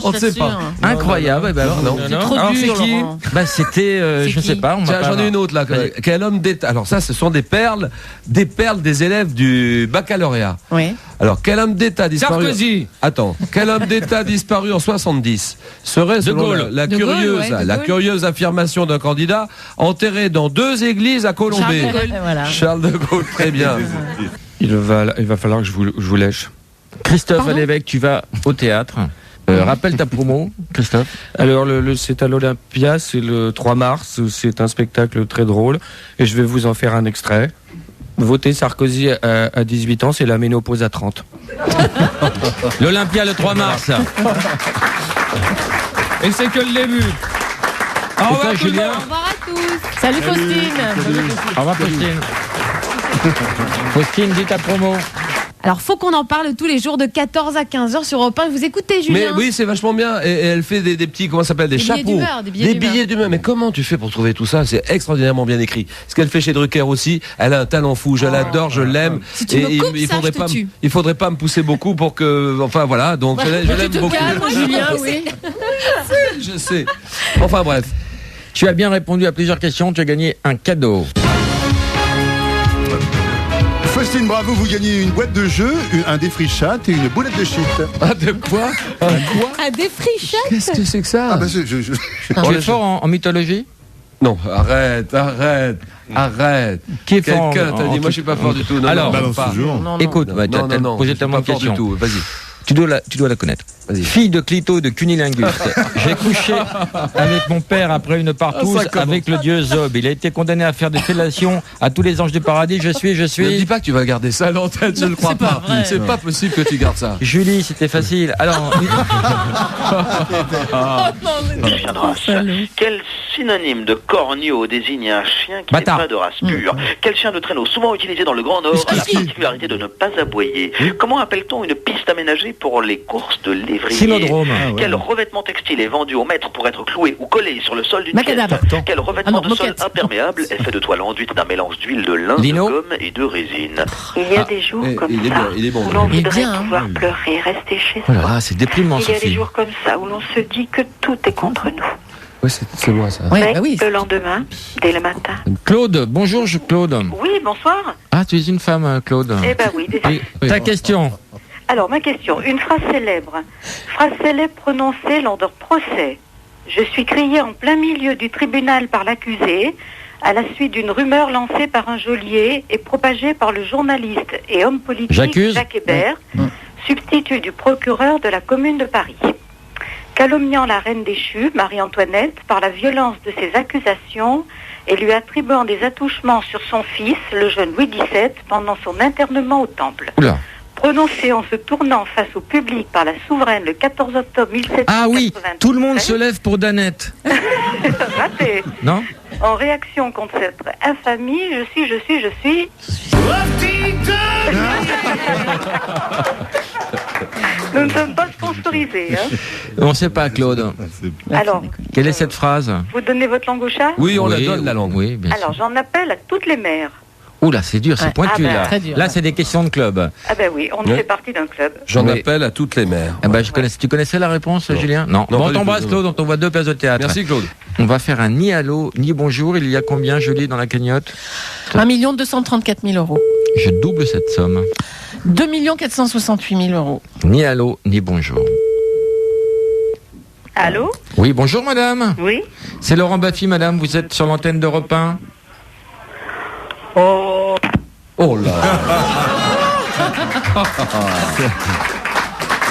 Speaker 2: On ne sait pas.
Speaker 4: Incroyable. Non.
Speaker 2: C'est trop dur, Laurent.
Speaker 4: Bah c'était, je sais pas.
Speaker 3: Tiens, j'en ai une autre là. Quel homme d'État? Alors ça, ce sont des perles des élèves du baccalauréat.
Speaker 2: Oui.
Speaker 3: Alors, quel homme d'État disparu...
Speaker 9: Sarkozy.
Speaker 3: Attends. Quel homme d'État disparu en 70 serait, selon
Speaker 4: Gaulle.
Speaker 3: la
Speaker 10: De Gaulle,
Speaker 3: curieuse,
Speaker 10: ouais, de
Speaker 3: la
Speaker 10: Gaulle.
Speaker 3: curieuse affirmation d'un candidat, enterré dans 2 églises à Colombey?
Speaker 10: Charles de Gaulle.
Speaker 2: Voilà.
Speaker 3: Charles de Gaulle, très bien.
Speaker 9: Il va falloir que je vous lèche.
Speaker 4: Christophe
Speaker 2: Pardon
Speaker 4: Lévesque, tu vas au théâtre. Rappelle ta promo, Christophe.
Speaker 9: Alors, c'est à l'Olympia, c'est le 3 mars, c'est un spectacle très drôle, et je vais vous en faire un extrait. Voter Sarkozy à 18 ans, c'est la ménopause à 30.
Speaker 4: L'Olympia le 3 mars.
Speaker 9: Et c'est que le début. Au revoir,
Speaker 4: Et toi, Julien.
Speaker 10: Au revoir à tous.
Speaker 2: Salut Faustine.
Speaker 4: Au revoir, Faustine. Faustine, dis ta promo.
Speaker 10: Alors, faut qu'on en parle tous les jours de 14 à 15h sur Europe 1. Vous écoutez, Julien?
Speaker 3: Mais oui, c'est vachement bien. Et elle fait des petits, comment ça s'appelle, des
Speaker 10: billets
Speaker 3: chapeaux.
Speaker 10: d'humeur, des billets d'humeur.
Speaker 3: d'humeur. Mais comment tu fais pour trouver tout ça? C'est extraordinairement bien écrit. Ce qu'elle fait chez Drucker aussi, elle a un talent fou. Je l'adore, je l'aime.
Speaker 10: Si tu me coupes ça, je te tue.
Speaker 3: Il faudrait pas me pousser beaucoup pour que, enfin voilà. Donc je l'aime
Speaker 2: Tu te
Speaker 3: beaucoup.
Speaker 2: calmes, Julien, oui.
Speaker 3: Je sais. Enfin bref.
Speaker 4: Tu as bien répondu à plusieurs questions, tu as gagné un cadeau.
Speaker 5: Faustine, bravo, vous gagnez une boîte de jeux, un défrichate et une boulette de shit.
Speaker 3: Ah, de quoi?
Speaker 10: Un défrichette.
Speaker 3: Qu'est-ce que c'est que ça?
Speaker 5: Ah bah
Speaker 4: Tu es fort en mythologie?
Speaker 3: Non, arrête.
Speaker 4: Qui est fort
Speaker 3: Quelqu'un t'a dit, moi je suis pas fort du tout. Non,
Speaker 4: Alors,
Speaker 3: non,
Speaker 5: balance
Speaker 3: pas.
Speaker 5: toujours.
Speaker 2: Non, non.
Speaker 4: Écoute, bah, tu as posé
Speaker 3: je suis
Speaker 4: tellement
Speaker 3: pas
Speaker 4: de
Speaker 3: fort du
Speaker 4: questions.
Speaker 3: tout. Vas-y.
Speaker 4: Tu dois la connaître.
Speaker 3: Vas-y.
Speaker 4: Fille de Clito de Cunilingus. J'ai couché avec mon père après une partouze avec le dieu Zob. Il a été condamné à faire des fellations à tous les anges du paradis. Je
Speaker 3: Ne
Speaker 4: suis.
Speaker 3: dis pas que tu vas garder ça à l'antenne, je ne crois pas.
Speaker 2: vrai.
Speaker 3: C'est pas possible que tu gardes ça.
Speaker 4: Julie, c'était facile. Alors,
Speaker 7: Chien de race. Quel synonyme de corneau désigne un chien qui
Speaker 4: Bâtard.
Speaker 7: n'est pas de race pure? Quel chien de traîneau souvent utilisé dans le Grand Nord a la particularité de ne pas aboyer? Comment appelle-t-on une piste aménagée pour les courses de lévrier?
Speaker 4: Cynodrome.
Speaker 7: Quel revêtement textile est vendu au mètre pour être cloué ou collé sur le sol d'une
Speaker 2: Macadam.
Speaker 7: pièce? Quel revêtement
Speaker 2: Ah non,
Speaker 7: de sol
Speaker 2: moquette.
Speaker 7: imperméable est fait de toile enduite d'un mélange d'huile de lin,
Speaker 4: Lino.
Speaker 7: de gomme et de résine?
Speaker 6: Il y a des jours comme
Speaker 3: il est
Speaker 6: ça
Speaker 3: bien, il est bon.
Speaker 6: où l'on
Speaker 2: Il est
Speaker 6: voudrait
Speaker 2: bien, hein.
Speaker 6: pouvoir pleurer, rester chez
Speaker 4: oh
Speaker 6: soi.
Speaker 4: là là, c'est déprimant,
Speaker 6: Il y a des
Speaker 4: Sophie.
Speaker 6: jours comme ça où l'on se dit que tout est contre nous.
Speaker 3: Oui, c'est moi ça.
Speaker 2: Ouais,
Speaker 6: Mais
Speaker 2: bah oui.
Speaker 6: le lendemain, dès le matin.
Speaker 4: Claude, bonjour Claude.
Speaker 6: Oui, bonsoir.
Speaker 4: Ah, tu es une femme, Claude.
Speaker 6: Eh ben oui, déjà.
Speaker 4: Oui. Ta question.
Speaker 6: Alors, ma question, une phrase célèbre prononcée lors d'un procès. Je suis crié en plein milieu du tribunal par l'accusé à la suite d'une rumeur lancée par un geôlier et propagée par le journaliste et homme politique
Speaker 4: J'accuse.
Speaker 6: Jacques Hébert, substitut du procureur de la Commune de Paris. Calomniant la reine déchue, Marie-Antoinette, par la violence de ses accusations et lui attribuant des attouchements sur son fils, le jeune Louis XVII, pendant son internement au Temple.
Speaker 4: Oula.
Speaker 6: Prononcé en se tournant face au public par la souveraine le 14 octobre 1793.
Speaker 4: Ah oui, tout le monde se lève pour Danette.
Speaker 6: Raté.
Speaker 4: Non?
Speaker 6: En réaction contre cette infamie, je suis... Nous ne sommes pas sponsorisés. Hein.
Speaker 4: On ne sait pas, Claude.
Speaker 6: Alors,
Speaker 4: Quelle est cette phrase?
Speaker 6: vous donnez votre langue au chat?
Speaker 3: Oui, on la donne la langue.
Speaker 4: Oui, bien sûr.
Speaker 6: Alors, j'en appelle à toutes les mères.
Speaker 4: Oula, c'est dur, c'est
Speaker 2: Ouais.
Speaker 4: pointu
Speaker 6: Ah ben,
Speaker 4: là.
Speaker 2: très dur,
Speaker 4: Là,
Speaker 2: ouais.
Speaker 4: c'est des questions de club.
Speaker 6: Ah ben oui, on
Speaker 3: Ouais.
Speaker 6: fait partie d'un club.
Speaker 3: J'en
Speaker 4: Oui.
Speaker 3: appelle à toutes les mères.
Speaker 4: Eh ben, tu connaissais la réponse, Julien? Non.
Speaker 3: Non,
Speaker 4: Bon,
Speaker 3: pas
Speaker 4: on
Speaker 3: du
Speaker 4: t'embrasse,
Speaker 3: tout,
Speaker 4: Claude, on t'envoie 2 places de théâtre.
Speaker 3: Merci Claude.
Speaker 4: On va faire un ni allô, ni bonjour. Il y a combien, Julie, dans la cagnotte?
Speaker 2: 1 234 000 euros.
Speaker 4: Je double cette somme.
Speaker 2: 2 468 000 euros.
Speaker 4: Ni allô, ni bonjour.
Speaker 6: Allô?
Speaker 4: Oui, bonjour, madame.
Speaker 6: Oui?
Speaker 4: C'est Laurent Baffy, madame. Vous êtes sur l'antenne d'Europe 1.
Speaker 6: Oh,
Speaker 3: Oh là.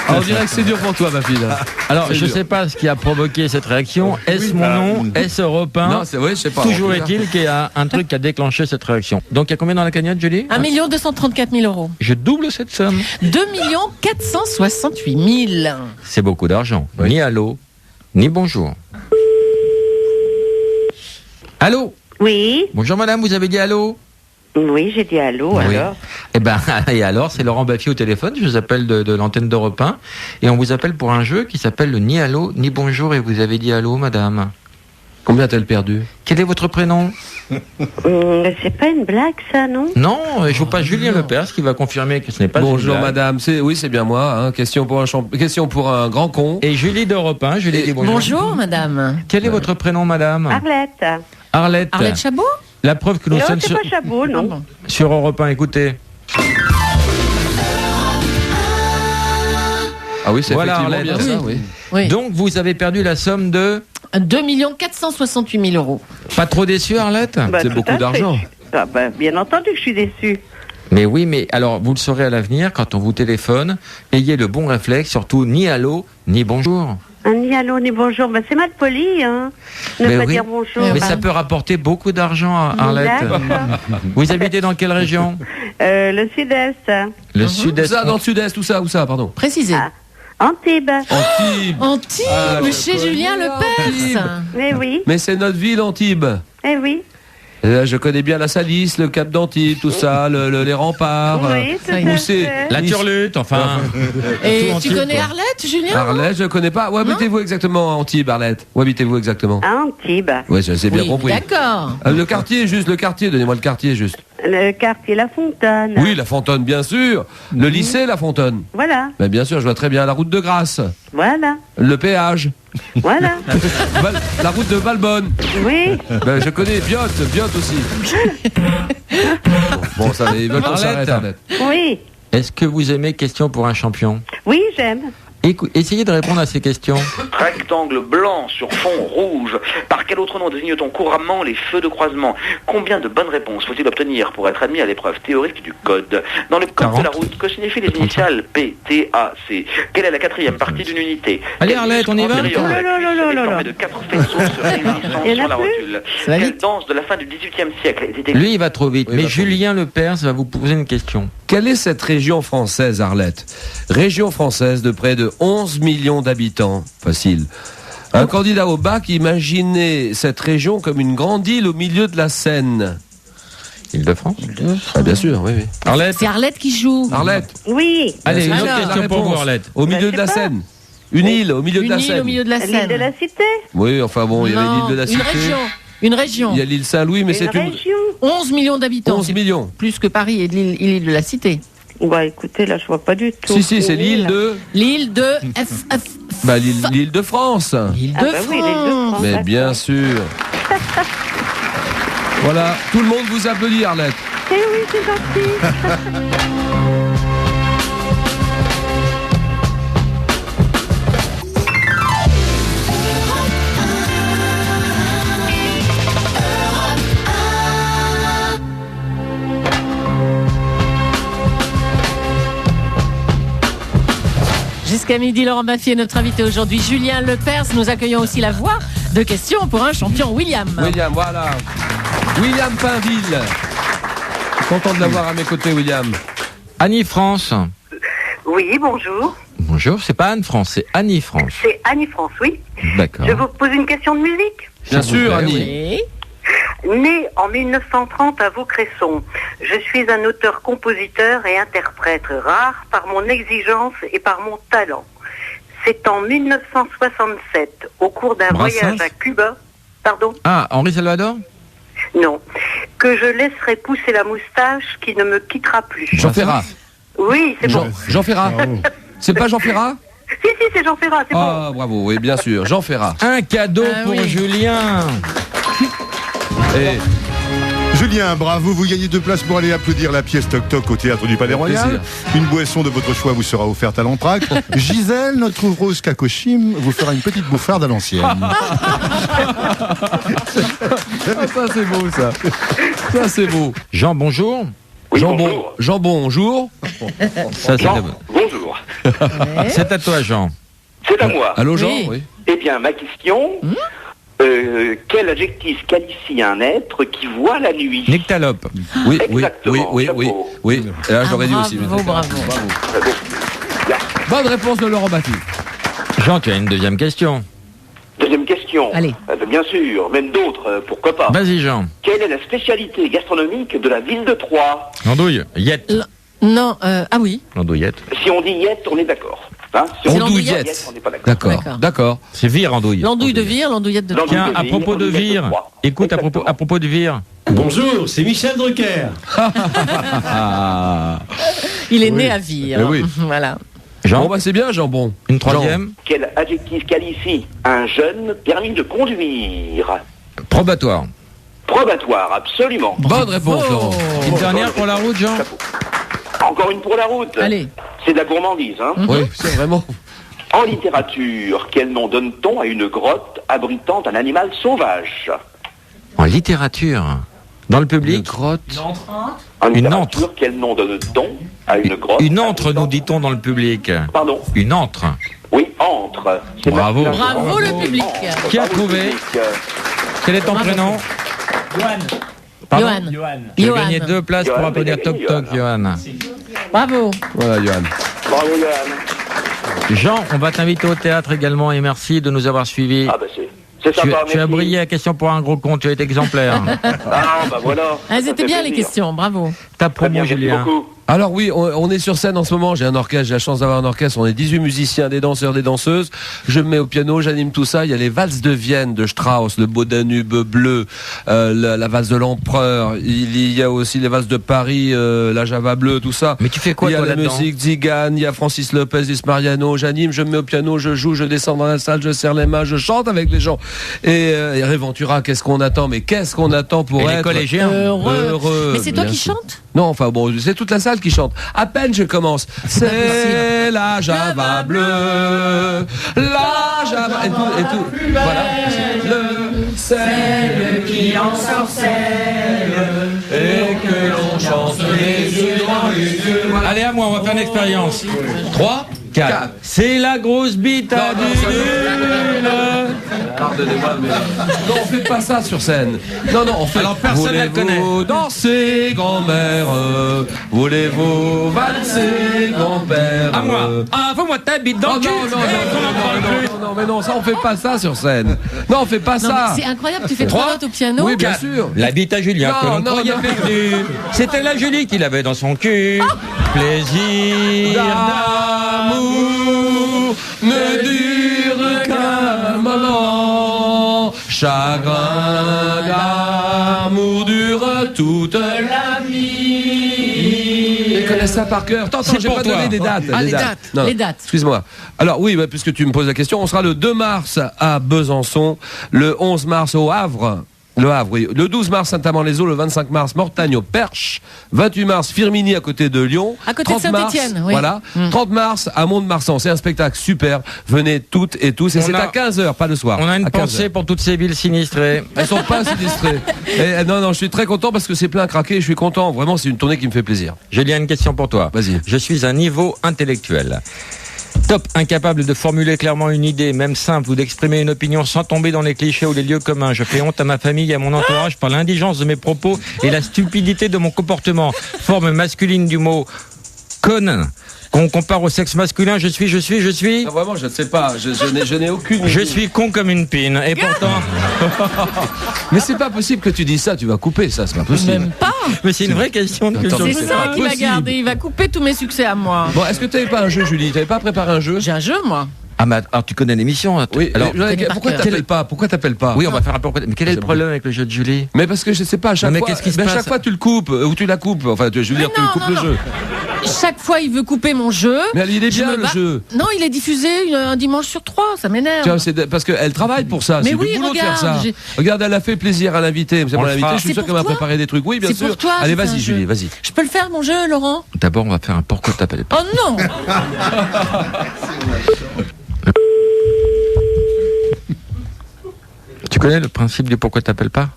Speaker 3: On dirait que c'est dur pour toi, ma fille. là.
Speaker 4: Alors,
Speaker 3: C'est
Speaker 4: je ne
Speaker 3: dur.
Speaker 4: sais pas ce qui a provoqué cette réaction. Est-ce mon nom? Est-ce Europe 1?
Speaker 3: Non, c'est vrai, je sais pas.
Speaker 4: Toujours est-il qu'il y a un truc qui a déclenché cette réaction. Donc, il y a combien dans la cagnotte, Julie?
Speaker 2: 1 234 000 euros.
Speaker 4: Je double cette somme.
Speaker 2: 2 468 000.
Speaker 4: C'est beaucoup d'argent. Ni allô, ni bonjour. Allô?
Speaker 6: oui?
Speaker 4: Bonjour, madame, vous avez dit allô?
Speaker 6: Oui, j'ai dit allô,
Speaker 4: Oui.
Speaker 6: alors?
Speaker 4: Eh ben, et alors, c'est Laurent Baffy au téléphone. Je vous appelle de l'antenne d'Europe 1. Et on vous appelle pour un jeu qui s'appelle le ni allô, ni bonjour. Et vous avez dit allô, madame.
Speaker 3: Combien t'as-elle perdu?
Speaker 4: Quel est votre prénom?
Speaker 6: C'est pas une blague, ça, non?
Speaker 4: Non, je vous passe Julien Lepers qui va confirmer que ce n'est pas une
Speaker 3: Bonjour
Speaker 4: blague.
Speaker 3: madame, oui c'est bien moi, hein. Question pour un grand con.
Speaker 4: Et Julie d'Europe 1, Julie dit bonjour.
Speaker 2: Bonjour, madame.
Speaker 4: Quel est votre prénom, madame?
Speaker 6: Arlette.
Speaker 4: Arlette.
Speaker 2: Arlette Chabot?
Speaker 4: La preuve que nous
Speaker 6: Non,
Speaker 4: sommes
Speaker 6: c'est pas Chabot, non.
Speaker 2: Ah bon.
Speaker 4: sur Europe 1, écoutez.
Speaker 3: Ah oui, c'est
Speaker 4: Voilà,
Speaker 3: effectivement bien
Speaker 4: Arlette.
Speaker 3: ça, oui.
Speaker 2: Oui.
Speaker 4: Donc, vous avez perdu la somme de...
Speaker 2: 2 468 000 euros.
Speaker 4: Pas trop déçu, Arlette?
Speaker 11: Bah,
Speaker 3: C'est
Speaker 11: tout
Speaker 3: beaucoup
Speaker 11: à fait.
Speaker 3: d'argent.
Speaker 11: Ah, bah, bien entendu que je suis déçue.
Speaker 4: Mais oui, mais alors, vous le saurez à l'avenir, quand on vous téléphone, ayez le bon réflexe, surtout ni allô, ni bonjour.
Speaker 11: Ni allô, ni bonjour. Bah, c'est mal poli, hein. Ne
Speaker 4: Mais
Speaker 11: pas
Speaker 4: oui.
Speaker 11: dire bonjour.
Speaker 4: Mais ça peut rapporter beaucoup d'argent, Arlette.
Speaker 11: D'accord.
Speaker 4: Vous habitez dans quelle région?
Speaker 11: Le sud-est.
Speaker 4: Le
Speaker 3: Où
Speaker 4: sud-est.
Speaker 3: ça, dans le sud-est, où ça, pardon.
Speaker 2: Précisez.
Speaker 11: Antibes.
Speaker 3: Antibes.
Speaker 2: Antibes,
Speaker 3: Ah, je
Speaker 2: chez
Speaker 3: connais
Speaker 2: Julien Lepers.
Speaker 11: Mais oui,
Speaker 3: Mais c'est notre ville, Antibes.
Speaker 11: eh oui.
Speaker 3: Je connais bien la Salisse, le Cap d'Antibes, tout ça, les remparts.
Speaker 11: Oui, tout à
Speaker 3: Où c'est
Speaker 11: fait.
Speaker 4: La Turlute, enfin.
Speaker 2: Et
Speaker 4: Tout
Speaker 2: tu
Speaker 4: Antibes,
Speaker 2: connais
Speaker 4: quoi.
Speaker 2: Arlette, Julien?
Speaker 3: Arlette, je connais pas. Où habitez-vous exactement à Antibes, Arlette? Où habitez-vous exactement?
Speaker 11: À Antibes.
Speaker 3: Oui, c'est bien
Speaker 2: Oui,
Speaker 3: compris.
Speaker 2: d'accord.
Speaker 3: Le quartier, donnez-moi le quartier, juste.
Speaker 11: Le quartier La Fontaine.
Speaker 3: Oui, la Fontaine, bien sûr. Le lycée, la Fontaine.
Speaker 11: Voilà,
Speaker 3: Mais bien sûr, je vois très bien la route de Grasse.
Speaker 11: voilà,
Speaker 3: Le péage.
Speaker 11: voilà.
Speaker 3: La route de Valbonne.
Speaker 11: Oui,
Speaker 3: Ben, je connais Biot aussi. Bon, ça, ils veulent qu'on s'arrête, Arlette.
Speaker 11: oui.
Speaker 4: Est-ce que vous aimez Question pour un champion?
Speaker 11: Oui, j'aime.
Speaker 4: Essayez de répondre à ces questions.
Speaker 7: Rectangle blanc sur fond rouge. Par quel autre nom désigne-t-on couramment les feux de croisement? Combien de bonnes réponses faut-il obtenir pour être admis à l'épreuve théorique du code? Dans le code
Speaker 4: 40.
Speaker 7: de la route, que signifient les initiales P, T, A, C? Quelle est la quatrième partie d'une unité?
Speaker 4: Allez,
Speaker 7: Quel
Speaker 4: Arlette, on y va?
Speaker 7: antérieur de la
Speaker 11: Oh là là
Speaker 7: cuisse
Speaker 11: là
Speaker 7: est
Speaker 11: là
Speaker 7: formé
Speaker 11: là.
Speaker 7: de 4 faisceaux se réunissant
Speaker 11: Il y en a
Speaker 7: sur la
Speaker 11: plus
Speaker 7: rotule?
Speaker 2: Ça va
Speaker 7: Quelle
Speaker 2: vite.
Speaker 7: danse de la fin du XVIIIe siècle était
Speaker 4: Lui, il va trop vite.
Speaker 3: Oui,
Speaker 4: mais
Speaker 3: il va trop
Speaker 4: Julien Lepers va vous poser une question.
Speaker 3: Quelle est cette région française, Arlette? Région française de près de 11 millions d'habitants. Facile. Un candidat au bac imaginait cette région comme une grande île au milieu de la Seine.
Speaker 4: Île-de-France?
Speaker 3: Ah, bien sûr, oui, oui.
Speaker 4: Arlette?
Speaker 2: C'est Arlette qui joue.
Speaker 3: Arlette.
Speaker 11: Oui.
Speaker 4: Allez, une
Speaker 3: Alors,
Speaker 4: autre
Speaker 3: la
Speaker 4: question pour vous,
Speaker 3: réponse.
Speaker 4: Arlette.
Speaker 3: Au milieu
Speaker 11: je
Speaker 3: de la
Speaker 11: sais pas.
Speaker 3: Seine. Une île au milieu de
Speaker 2: Une
Speaker 3: la
Speaker 2: île
Speaker 3: Seine.
Speaker 2: au milieu de la
Speaker 11: L'île
Speaker 2: Seine.
Speaker 11: de la Cité.
Speaker 3: Oui, enfin bon, il y avait
Speaker 2: Non,
Speaker 3: l'île de la Cité.
Speaker 2: Une région.
Speaker 3: Il y a l'île Saint-Louis, mais
Speaker 11: Une
Speaker 3: c'est une...
Speaker 11: région.
Speaker 2: 11 millions d'habitants.
Speaker 3: 11
Speaker 2: C'est
Speaker 3: millions.
Speaker 2: plus que Paris et l'île de la Cité.
Speaker 11: Bah écoutez, là je vois pas du tout.
Speaker 3: Si, c'est l'île de...
Speaker 2: L'île de
Speaker 3: Bah, l'île de France.
Speaker 2: L'île
Speaker 11: Ah
Speaker 2: de
Speaker 11: bah oui, l'île de
Speaker 2: France.
Speaker 11: France.
Speaker 3: Mais
Speaker 11: d'accord.
Speaker 3: bien sûr. Voilà, tout le monde vous applaudit, Arlette.
Speaker 11: Eh oui, c'est gentil.
Speaker 2: Jusqu'à midi, Laurent Baffy est notre invité aujourd'hui. Julien Lepers. Nous accueillons aussi la voix de questions pour un champion, William.
Speaker 3: William, voilà. William Pinville. Content de l'avoir à mes côtés, William.
Speaker 4: Annie France.
Speaker 6: Oui, bonjour.
Speaker 4: Bonjour, c'est pas Anne France, c'est Annie France.
Speaker 6: C'est Annie France, oui.
Speaker 4: D'accord.
Speaker 6: Je vous pose une question de musique.
Speaker 3: Bien
Speaker 4: S'il vous
Speaker 3: sûr,
Speaker 4: plaît,
Speaker 3: Annie.
Speaker 2: Oui.
Speaker 6: Né en 1930 à Vaucresson, je suis un auteur-compositeur et interprète rare par mon exigence et par mon talent. C'est en 1967, au cours d'un
Speaker 4: Brassens.
Speaker 6: voyage à Cuba, pardon,
Speaker 4: Ah, Henri Salvador?
Speaker 6: non, que je laisserai pousser la moustache qui ne me quittera plus.
Speaker 3: Jean Ferrat.
Speaker 6: Oui, c'est bon.
Speaker 3: Jean Ferrat. C'est pas Jean Ferrat?
Speaker 6: Si, c'est Jean Ferrat, c'est bon.
Speaker 3: Ah, bravo, oui, bien sûr. Jean Ferrat.
Speaker 4: Un cadeau
Speaker 2: Ah
Speaker 4: pour
Speaker 2: oui.
Speaker 4: Julien.
Speaker 3: Et
Speaker 5: Julien, bravo, vous gagnez 2 places pour aller applaudir la pièce Toc Toc au Théâtre du Palais Royal.
Speaker 3: plaisir.
Speaker 5: Une boisson de votre choix vous sera offerte à l'entracte. Gisèle, notre ouvreuse Kakoshim, vous fera une petite bouffarde à l'ancienne.
Speaker 3: ça, c'est beau, ça. Ça, c'est beau.
Speaker 4: Jean, bonjour.
Speaker 7: Oui,
Speaker 3: Jambon,
Speaker 7: bonjour.
Speaker 3: jambon, bonjour.
Speaker 4: Ça, c'est
Speaker 7: Jean, bonjour.
Speaker 4: C'est à toi, Jean.
Speaker 7: C'est à moi.
Speaker 3: Allô, Jean?
Speaker 2: Oui.
Speaker 3: Oui.
Speaker 7: Eh bien, ma question, quel adjectif qualifie un être qui voit la nuit?
Speaker 4: Nyctalope.
Speaker 3: Oui,
Speaker 7: Exactement,
Speaker 3: oui.
Speaker 7: chapeau.
Speaker 3: Oui, et là, j'aurais dit
Speaker 2: bravo,
Speaker 3: aussi. mais
Speaker 2: bravo.
Speaker 7: Très beau. Bien.
Speaker 3: Bonne réponse de Laurent Baffy.
Speaker 4: Jean, tu as une deuxième question.
Speaker 7: Deuxième question.
Speaker 2: Allez.
Speaker 7: Bien sûr, même d'autres, pourquoi pas.
Speaker 4: Vas-y, Jean.
Speaker 7: Quelle est la spécialité gastronomique de la ville de Troyes?
Speaker 4: L'andouille. Yette.
Speaker 2: Non, ah oui.
Speaker 4: L'andouillette.
Speaker 7: Si on dit yette, on est d'accord. Hein, si
Speaker 2: C'est
Speaker 7: on dit
Speaker 2: l'andouillette.
Speaker 7: yette, on n'est pas d'accord.
Speaker 3: D'accord, d'accord.
Speaker 4: C'est vire, andouille.
Speaker 2: L'andouille de Vire, l'andouillette de
Speaker 7: L'andouille
Speaker 2: Troyes.
Speaker 4: Tiens, à
Speaker 7: de
Speaker 4: propos de
Speaker 7: Vire,
Speaker 4: vire,
Speaker 7: andouillette de Troyes.
Speaker 4: écoute,
Speaker 7: Exactement.
Speaker 4: à propos de vire.
Speaker 12: Bonjour, c'est Michel Drucker.
Speaker 2: Il est né à Vire.
Speaker 3: Eh oui.
Speaker 2: Voilà.
Speaker 4: Jean,
Speaker 3: Bon, bah, c'est bien, jambon.
Speaker 4: une troisième.
Speaker 7: Quel adjectif qualifie un jeune permis de conduire?
Speaker 4: Probatoire.
Speaker 7: Probatoire, absolument.
Speaker 3: Bonne réponse, Laurent.
Speaker 4: Une dernière pour la route, Jean.
Speaker 7: Chapeau. Encore une pour la route.
Speaker 2: Allez.
Speaker 7: C'est de la gourmandise, hein.
Speaker 3: Oui, c'est vraiment.
Speaker 8: En littérature, quel nom donne-t-on à une grotte abritant un animal sauvage?
Speaker 4: En littérature. Dans le public.
Speaker 3: Une grotte.
Speaker 8: En
Speaker 4: Une
Speaker 8: littérature,
Speaker 4: antre.
Speaker 8: quel nom donne-t-on à une grotte?
Speaker 4: Une antre, nous dit-on dans le public.
Speaker 8: Pardon?
Speaker 4: Une antre.
Speaker 8: Oui, antre. C'est
Speaker 4: Bravo.
Speaker 8: masculin.
Speaker 2: Bravo le public.
Speaker 4: Qui a trouvé? Quel est ton prénom? Pardon
Speaker 2: Johan.
Speaker 4: Tu as
Speaker 2: Johan.
Speaker 4: gagné 2 places pour
Speaker 8: Johan,
Speaker 4: applaudir
Speaker 8: mais
Speaker 4: Toc Toc, Johan.
Speaker 2: Bravo.
Speaker 3: Voilà, Johan.
Speaker 8: Bravo, Yann.
Speaker 4: Jean, on va t'inviter au théâtre également et merci de nous avoir suivis.
Speaker 8: Ah, bah c'est
Speaker 4: Tu,
Speaker 8: sympa,
Speaker 4: tu as
Speaker 8: merci.
Speaker 4: brillé à question pour un gros con, tu es exemplaire.
Speaker 8: Ah, bah voilà.
Speaker 2: Elles
Speaker 8: Ça
Speaker 2: étaient
Speaker 8: fait
Speaker 2: bien les
Speaker 8: plaisir.
Speaker 2: questions, bravo.
Speaker 4: Ta
Speaker 8: Très bien,
Speaker 4: promo,
Speaker 8: merci
Speaker 4: Julien.
Speaker 8: beaucoup.
Speaker 3: Alors oui, on est sur scène en ce moment, j'ai un orchestre, j'ai la chance d'avoir un orchestre, on est 18 musiciens, des danseurs, des danseuses, je me mets au piano, j'anime tout ça, il y a les valses de Vienne de Strauss, le Beau Danube bleu, la valse de l'Empereur, il y a aussi les valses de Paris, la Java bleue, tout ça.
Speaker 4: Mais tu fais quoi,
Speaker 3: Il y a
Speaker 4: toi,
Speaker 3: la
Speaker 4: là-dedans?
Speaker 3: musique Zigane, il y a Francis Lopez, Luis Mariano, j'anime, je me mets au piano, je joue, je descends dans la salle, je serre les mains, je chante avec les gens. Et Réventura, qu'est-ce qu'on attend? Mais qu'est-ce qu'on attend pour
Speaker 4: Et les
Speaker 3: être
Speaker 4: collégiens
Speaker 3: heureux?
Speaker 2: Mais c'est toi
Speaker 3: bien
Speaker 2: qui
Speaker 3: sûr.
Speaker 2: chantes?
Speaker 3: Non, enfin bon, c'est toute la salle qui chante. À peine je commence. C'est la Java bleue, la Java et tout. Voilà. Le sel qui en sorcelle et que l'on chante les yeux dans les yeux. Voilà.
Speaker 4: Allez, à moi, on va faire une expérience. 3, 4. C'est la grosse bite à du
Speaker 3: Pardonnez-moi, mais non, on fait pas ça sur scène. Non, on fait.
Speaker 4: Alors, personne ne la connaît.
Speaker 3: Voulez-vous danser, grand-mère? Voulez-vous valser, grand-père?
Speaker 4: À moi. Ah, faut-moi ta bite dans
Speaker 3: Non,
Speaker 4: le cul.
Speaker 3: non, mais non, ça on fait pas ça sur scène. Non, on fait pas
Speaker 2: Non,
Speaker 3: ça.
Speaker 2: mais c'est incroyable, tu fais 3 notes au piano.
Speaker 3: Oui, bien sûr.
Speaker 4: La bite à Julien,
Speaker 3: Non,
Speaker 4: que l'on
Speaker 3: non,
Speaker 4: croyait
Speaker 3: non.
Speaker 4: perdue. C'était la Julie qu'il avait dans son cul. Plaisir
Speaker 3: D'amour ne dure qu'un moment. Chagrin d'amour dure toute la vie. Je connais ça par cœur. Attends,
Speaker 4: C'est
Speaker 3: j'ai
Speaker 4: pour
Speaker 3: pas
Speaker 4: toi.
Speaker 3: donné les dates.
Speaker 2: Ah, les dates.
Speaker 3: Non,
Speaker 2: Les dates.
Speaker 3: Excuse-moi. Alors oui, puisque tu me poses la question, on sera le 2 mars à Besançon, le 11 mars au Havre. Le Havre, oui. Le 12 mars, Saint-Amand-les-Eaux, le 25 mars, Mortagne au Perche, 28 mars, Firminy à côté de Lyon.
Speaker 2: À côté de
Speaker 3: 30 mars,
Speaker 2: Saint-Étienne, oui.
Speaker 3: Voilà. 30 mars à Mont-de-Marsan. C'est un spectacle super. Venez toutes et tous. Et c'est à 15h, pas le soir.
Speaker 4: On a une
Speaker 3: À 15
Speaker 4: pensée
Speaker 3: heures.
Speaker 4: pour toutes ces villes sinistrées.
Speaker 3: Elles sont pas sinistrées. Et, non, je suis très content parce que c'est plein à craquer. Je suis content. Vraiment, c'est une tournée qui me fait plaisir.
Speaker 4: Julien, une question pour toi.
Speaker 3: Vas-y.
Speaker 4: Je suis un niveau intellectuel. Top, incapable de formuler clairement une idée, même simple, ou d'exprimer une opinion sans tomber dans les clichés ou les lieux communs. Je fais honte à ma famille et à mon entourage par l'indigence de mes propos et la stupidité de mon comportement. Forme masculine du mot con, qu'on compare au sexe masculin. Je suis.
Speaker 3: Non, vraiment, je ne sais pas. Je n'ai aucune.
Speaker 4: Je suis con comme une pine. Et pourtant.
Speaker 3: Mais c'est pas possible que tu dises ça. Tu vas couper ça. C'est pas possible.
Speaker 2: Même pas.
Speaker 4: Mais c'est une vraie question de culture.
Speaker 3: Attends,
Speaker 2: C'est
Speaker 3: c'est
Speaker 2: ça
Speaker 3: pas
Speaker 2: qui va
Speaker 3: possible.
Speaker 2: garder. Il va couper tous mes succès à moi.
Speaker 3: Bon, est-ce que tu n'avais pas un jeu, Julie? Tu n'avais pas préparé un jeu?
Speaker 2: J'ai un jeu, moi.
Speaker 4: Ah, mais alors tu connais l'émission hein,
Speaker 3: Oui.
Speaker 4: alors,
Speaker 3: Pourquoi t'appelles pas? Pourquoi t'appelles pas?
Speaker 4: oui, on va faire un peu. Mais quel est le problème avec le jeu de Julie?
Speaker 3: Mais parce que je sais pas. À chaque
Speaker 4: Non, mais
Speaker 3: fois,
Speaker 4: qu'est-ce qui se
Speaker 3: à
Speaker 4: passe
Speaker 3: chaque fois tu le coupes ou tu la coupes. Enfin, je veux dire, tu
Speaker 2: non,
Speaker 3: le coupes
Speaker 2: non,
Speaker 3: le
Speaker 2: non.
Speaker 3: jeu.
Speaker 2: Chaque fois, il veut couper mon jeu.
Speaker 3: Mais il est
Speaker 2: Je
Speaker 3: bien
Speaker 2: me
Speaker 3: le
Speaker 2: bats.
Speaker 3: jeu.
Speaker 2: Non, il est diffusé un dimanche sur 3. Ça m'énerve.
Speaker 3: Tiens, parce qu'elle travaille pour ça.
Speaker 2: Mais
Speaker 3: C'est
Speaker 2: oui,
Speaker 3: du boulot de faire
Speaker 2: regarde,
Speaker 3: ça.
Speaker 2: j'ai-
Speaker 3: Regarde, elle a fait plaisir à l'invité. C'est
Speaker 4: On
Speaker 3: mon
Speaker 4: le
Speaker 3: invité.
Speaker 4: fera.
Speaker 3: Je suis
Speaker 2: C'est
Speaker 3: sûr
Speaker 2: pour
Speaker 3: qu'elle m'a
Speaker 2: toi.
Speaker 3: préparé des trucs. Oui, bien
Speaker 2: C'est
Speaker 3: sûr.
Speaker 2: pour toi,
Speaker 3: Allez,
Speaker 2: j'ai fait un
Speaker 3: vas-y,
Speaker 2: jeu.
Speaker 3: Julie, vas-y.
Speaker 2: Je peux le faire, mon jeu, Laurent?
Speaker 4: D'abord, on va faire un pourquoi t'appelles pas.
Speaker 2: Oh non.
Speaker 4: Tu connais le principe du pourquoi t'appelles pas?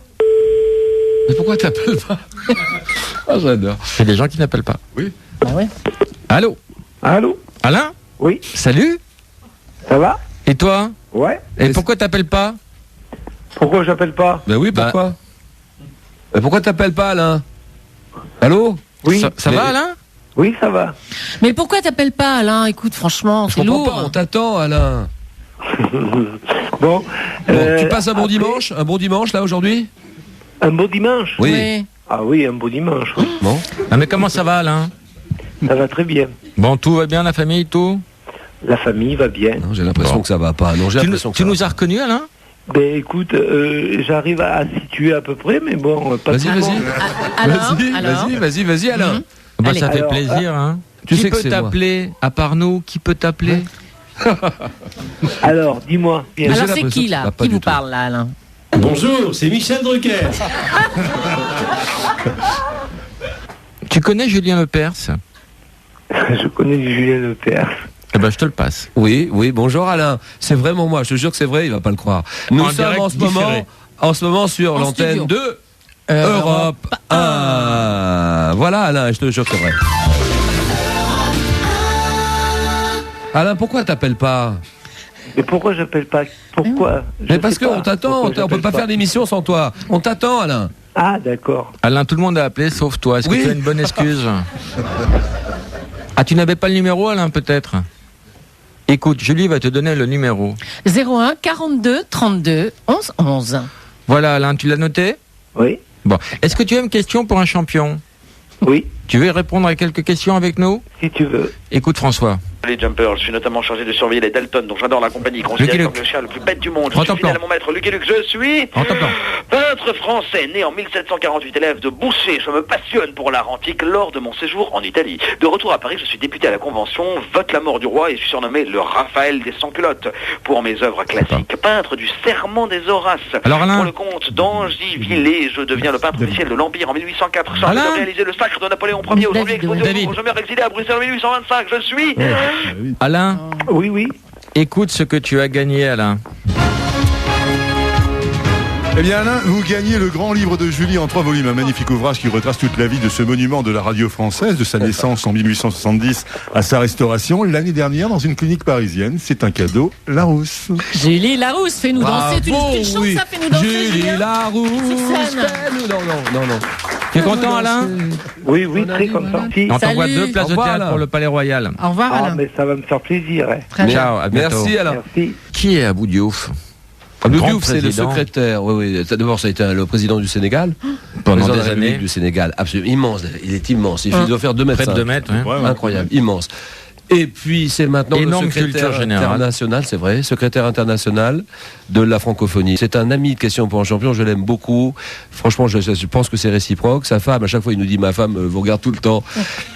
Speaker 3: Mais pourquoi t'appelles pas? Ah, j'adore.
Speaker 4: Il y a des gens qui n'appellent pas.
Speaker 3: Oui.
Speaker 2: Ah ouais.
Speaker 4: Allô?
Speaker 8: Allô?
Speaker 4: Alain?
Speaker 8: Oui.
Speaker 4: Salut?
Speaker 8: Ça va?
Speaker 4: Et toi?
Speaker 8: Ouais.
Speaker 4: Et pourquoi t'appelles pas?
Speaker 8: Pourquoi j'appelle pas?
Speaker 3: Ben oui, pourquoi? Mais pourquoi t'appelles pas, Alain? Allô?
Speaker 8: Oui.
Speaker 4: Ça va, Alain?
Speaker 8: Oui, ça va.
Speaker 2: Mais pourquoi t'appelles pas, Alain? Écoute, franchement,
Speaker 3: Je
Speaker 2: c'est
Speaker 3: comprends
Speaker 2: lourd.
Speaker 3: pas. On t'attend, Alain.
Speaker 8: Bon.
Speaker 3: Bon, tu passes un bon
Speaker 8: après,
Speaker 3: dimanche? Un bon dimanche, là, aujourd'hui?
Speaker 8: Un beau dimanche?
Speaker 3: Oui.
Speaker 2: Oui.
Speaker 8: Ah oui, un beau dimanche. Oui.
Speaker 3: Bon.
Speaker 4: Ah, mais comment ça va, Alain?
Speaker 8: Ça va très bien.
Speaker 4: Bon, tout va bien, la famille, tout?
Speaker 8: La famille va bien.
Speaker 3: Non, j'ai l'impression
Speaker 4: Bon.
Speaker 3: que ça va pas. Non, j'ai l'impression que
Speaker 4: Tu
Speaker 3: ça va.
Speaker 4: nous as reconnus, Alain?
Speaker 8: Ben écoute, j'arrive à situer à peu près, mais bon, pas
Speaker 3: Vas-y,
Speaker 8: tout le
Speaker 3: vas-y.
Speaker 8: monde.
Speaker 2: Alors,
Speaker 3: Vas-y, Alain.
Speaker 4: Bah,
Speaker 2: Allez.
Speaker 4: ça fait
Speaker 8: Alors,
Speaker 4: plaisir, hein.
Speaker 3: Tu
Speaker 4: Qui
Speaker 3: sais que
Speaker 4: peut
Speaker 3: c'est moi.
Speaker 4: t'appeler, à part nous, qui peut t'appeler?
Speaker 8: Alors, dis-moi. Bien.
Speaker 3: j'ai
Speaker 2: Alors c'est
Speaker 3: l'impression
Speaker 2: qui
Speaker 3: que ça
Speaker 2: là?
Speaker 3: va pas
Speaker 2: Qui
Speaker 3: du
Speaker 2: vous
Speaker 3: tout.
Speaker 2: parle là, Alain?
Speaker 12: Bonjour, c'est Michel Drucker.
Speaker 4: Tu connais Julien Lepers?
Speaker 8: Je connais Julien Lepers.
Speaker 4: Eh ben, je te le passe.
Speaker 3: Oui, bonjour Alain. C'est vraiment moi, je te jure que c'est vrai, il va pas le croire. Nous sommes en ce moment sur l'antenne de Europe 1. Voilà Alain, je te jure que c'est vrai. Alain, pourquoi t'appelles pas?
Speaker 13: Mais pourquoi j'appelle pas? Pourquoi?
Speaker 3: Mais parce qu'on t'attend, on peut pas faire l'émission sans toi. On t'attend Alain.
Speaker 13: Ah d'accord.
Speaker 4: Alain, tout le monde a appelé sauf toi. Est-ce que tu as une bonne excuse? Ah, tu n'avais pas le numéro Alain peut-être? Écoute, Julie va te donner le numéro.
Speaker 2: 01 42 32 11 11.
Speaker 4: Voilà Alain, tu l'as noté?
Speaker 13: Oui.
Speaker 4: Bon, est-ce que tu as une question pour un champion?
Speaker 13: Oui.
Speaker 4: Tu veux répondre à quelques questions avec nous?
Speaker 13: Si tu veux.
Speaker 4: Écoute François.
Speaker 7: Les jumpers, je suis notamment chargé de surveiller les Dalton, dont j'adore la compagnie, considéré comme le chien le plus bête du monde. Je suis fidèle à mon maître Lucky Luke, je suis peintre français, né en 1748, élève de Boucher. Je me passionne pour l'art antique lors de mon séjour en Italie. De retour à Paris, je suis député à la Convention, vote la mort du roi et je suis surnommé le Raphaël des sans-culottes pour mes œuvres classiques. Peintre du Serment des Horaces.
Speaker 4: Alors Alain,
Speaker 7: pour le comte d'Angivillers, je deviens le peintre officiel de l'Empire en 1804. Chargé de réaliser le sacre de Napoléon Ier, aujourd'hui exposé au Louvre. Je meurs exilé à Bruxelles en 1825. Je suis...
Speaker 4: Alain.
Speaker 13: Oui.
Speaker 4: Écoute ce que tu as gagné, Alain.
Speaker 5: Eh bien Alain, vous gagnez le grand livre de Julie en 3 volumes, un magnifique ouvrage qui retrace toute la vie de ce monument de la radio française, de sa naissance en 1870 à sa restauration l'année dernière dans une clinique parisienne. C'est un cadeau Larousse.
Speaker 2: Julie Larousse, fais-nous danser. Tu chantes ça, fais-nous danser.
Speaker 3: Julie Larousse. Non.
Speaker 4: Tu es content Alain?
Speaker 13: Oui, très content.
Speaker 4: On t'envoie 2 places de théâtre pour le Palais Royal.
Speaker 2: Au revoir Alain.
Speaker 13: Mais ça va me faire plaisir.
Speaker 4: Ciao, à bientôt.
Speaker 3: Merci Alain.
Speaker 13: Merci.
Speaker 4: Qui est Abou Diouf?
Speaker 3: Abou Diouf, c'est le secrétaire. Oui. D'abord, ça a été le président du Sénégal.
Speaker 4: Pendant des années.
Speaker 3: Du Sénégal, absolument immense. Il est immense. Il doit faire 2 mètres.
Speaker 4: Près de 2 mètres,
Speaker 3: incroyable, immense. Et puis, c'est maintenant
Speaker 4: énorme
Speaker 3: le secrétaire
Speaker 4: général
Speaker 3: international, c'est vrai, secrétaire international de la francophonie. C'est un ami de Question pour un champion, je l'aime beaucoup. Franchement, je pense que c'est réciproque. Sa femme, à chaque fois, il nous dit, ma femme vous regarde tout le temps.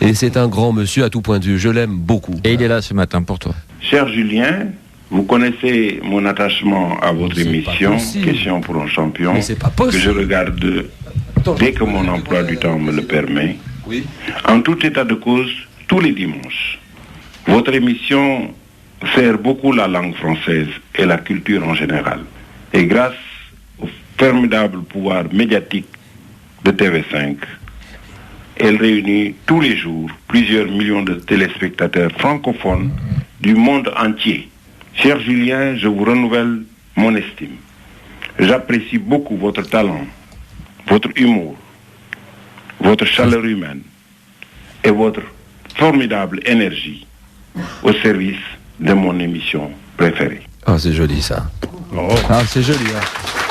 Speaker 3: Et c'est un grand monsieur à tout point de vue. Je l'aime beaucoup.
Speaker 4: Et il est là ce matin pour toi.
Speaker 14: Cher Julien, vous connaissez mon attachement à votre émission, Question pour un champion, que je regarde dès que mon emploi du temps me le permet.
Speaker 3: Oui.
Speaker 14: En tout état de cause, tous les dimanches. Votre émission sert beaucoup la langue française et la culture en général. Et grâce au formidable pouvoir médiatique de TV5, elle réunit tous les jours plusieurs millions de téléspectateurs francophones du monde entier. Cher Julien, je vous renouvelle mon estime. J'apprécie beaucoup votre talent, votre humour, votre chaleur humaine et votre formidable énergie au service de mon émission préférée.
Speaker 3: Ah, c'est joli ça. Ah, c'est joli. Hein.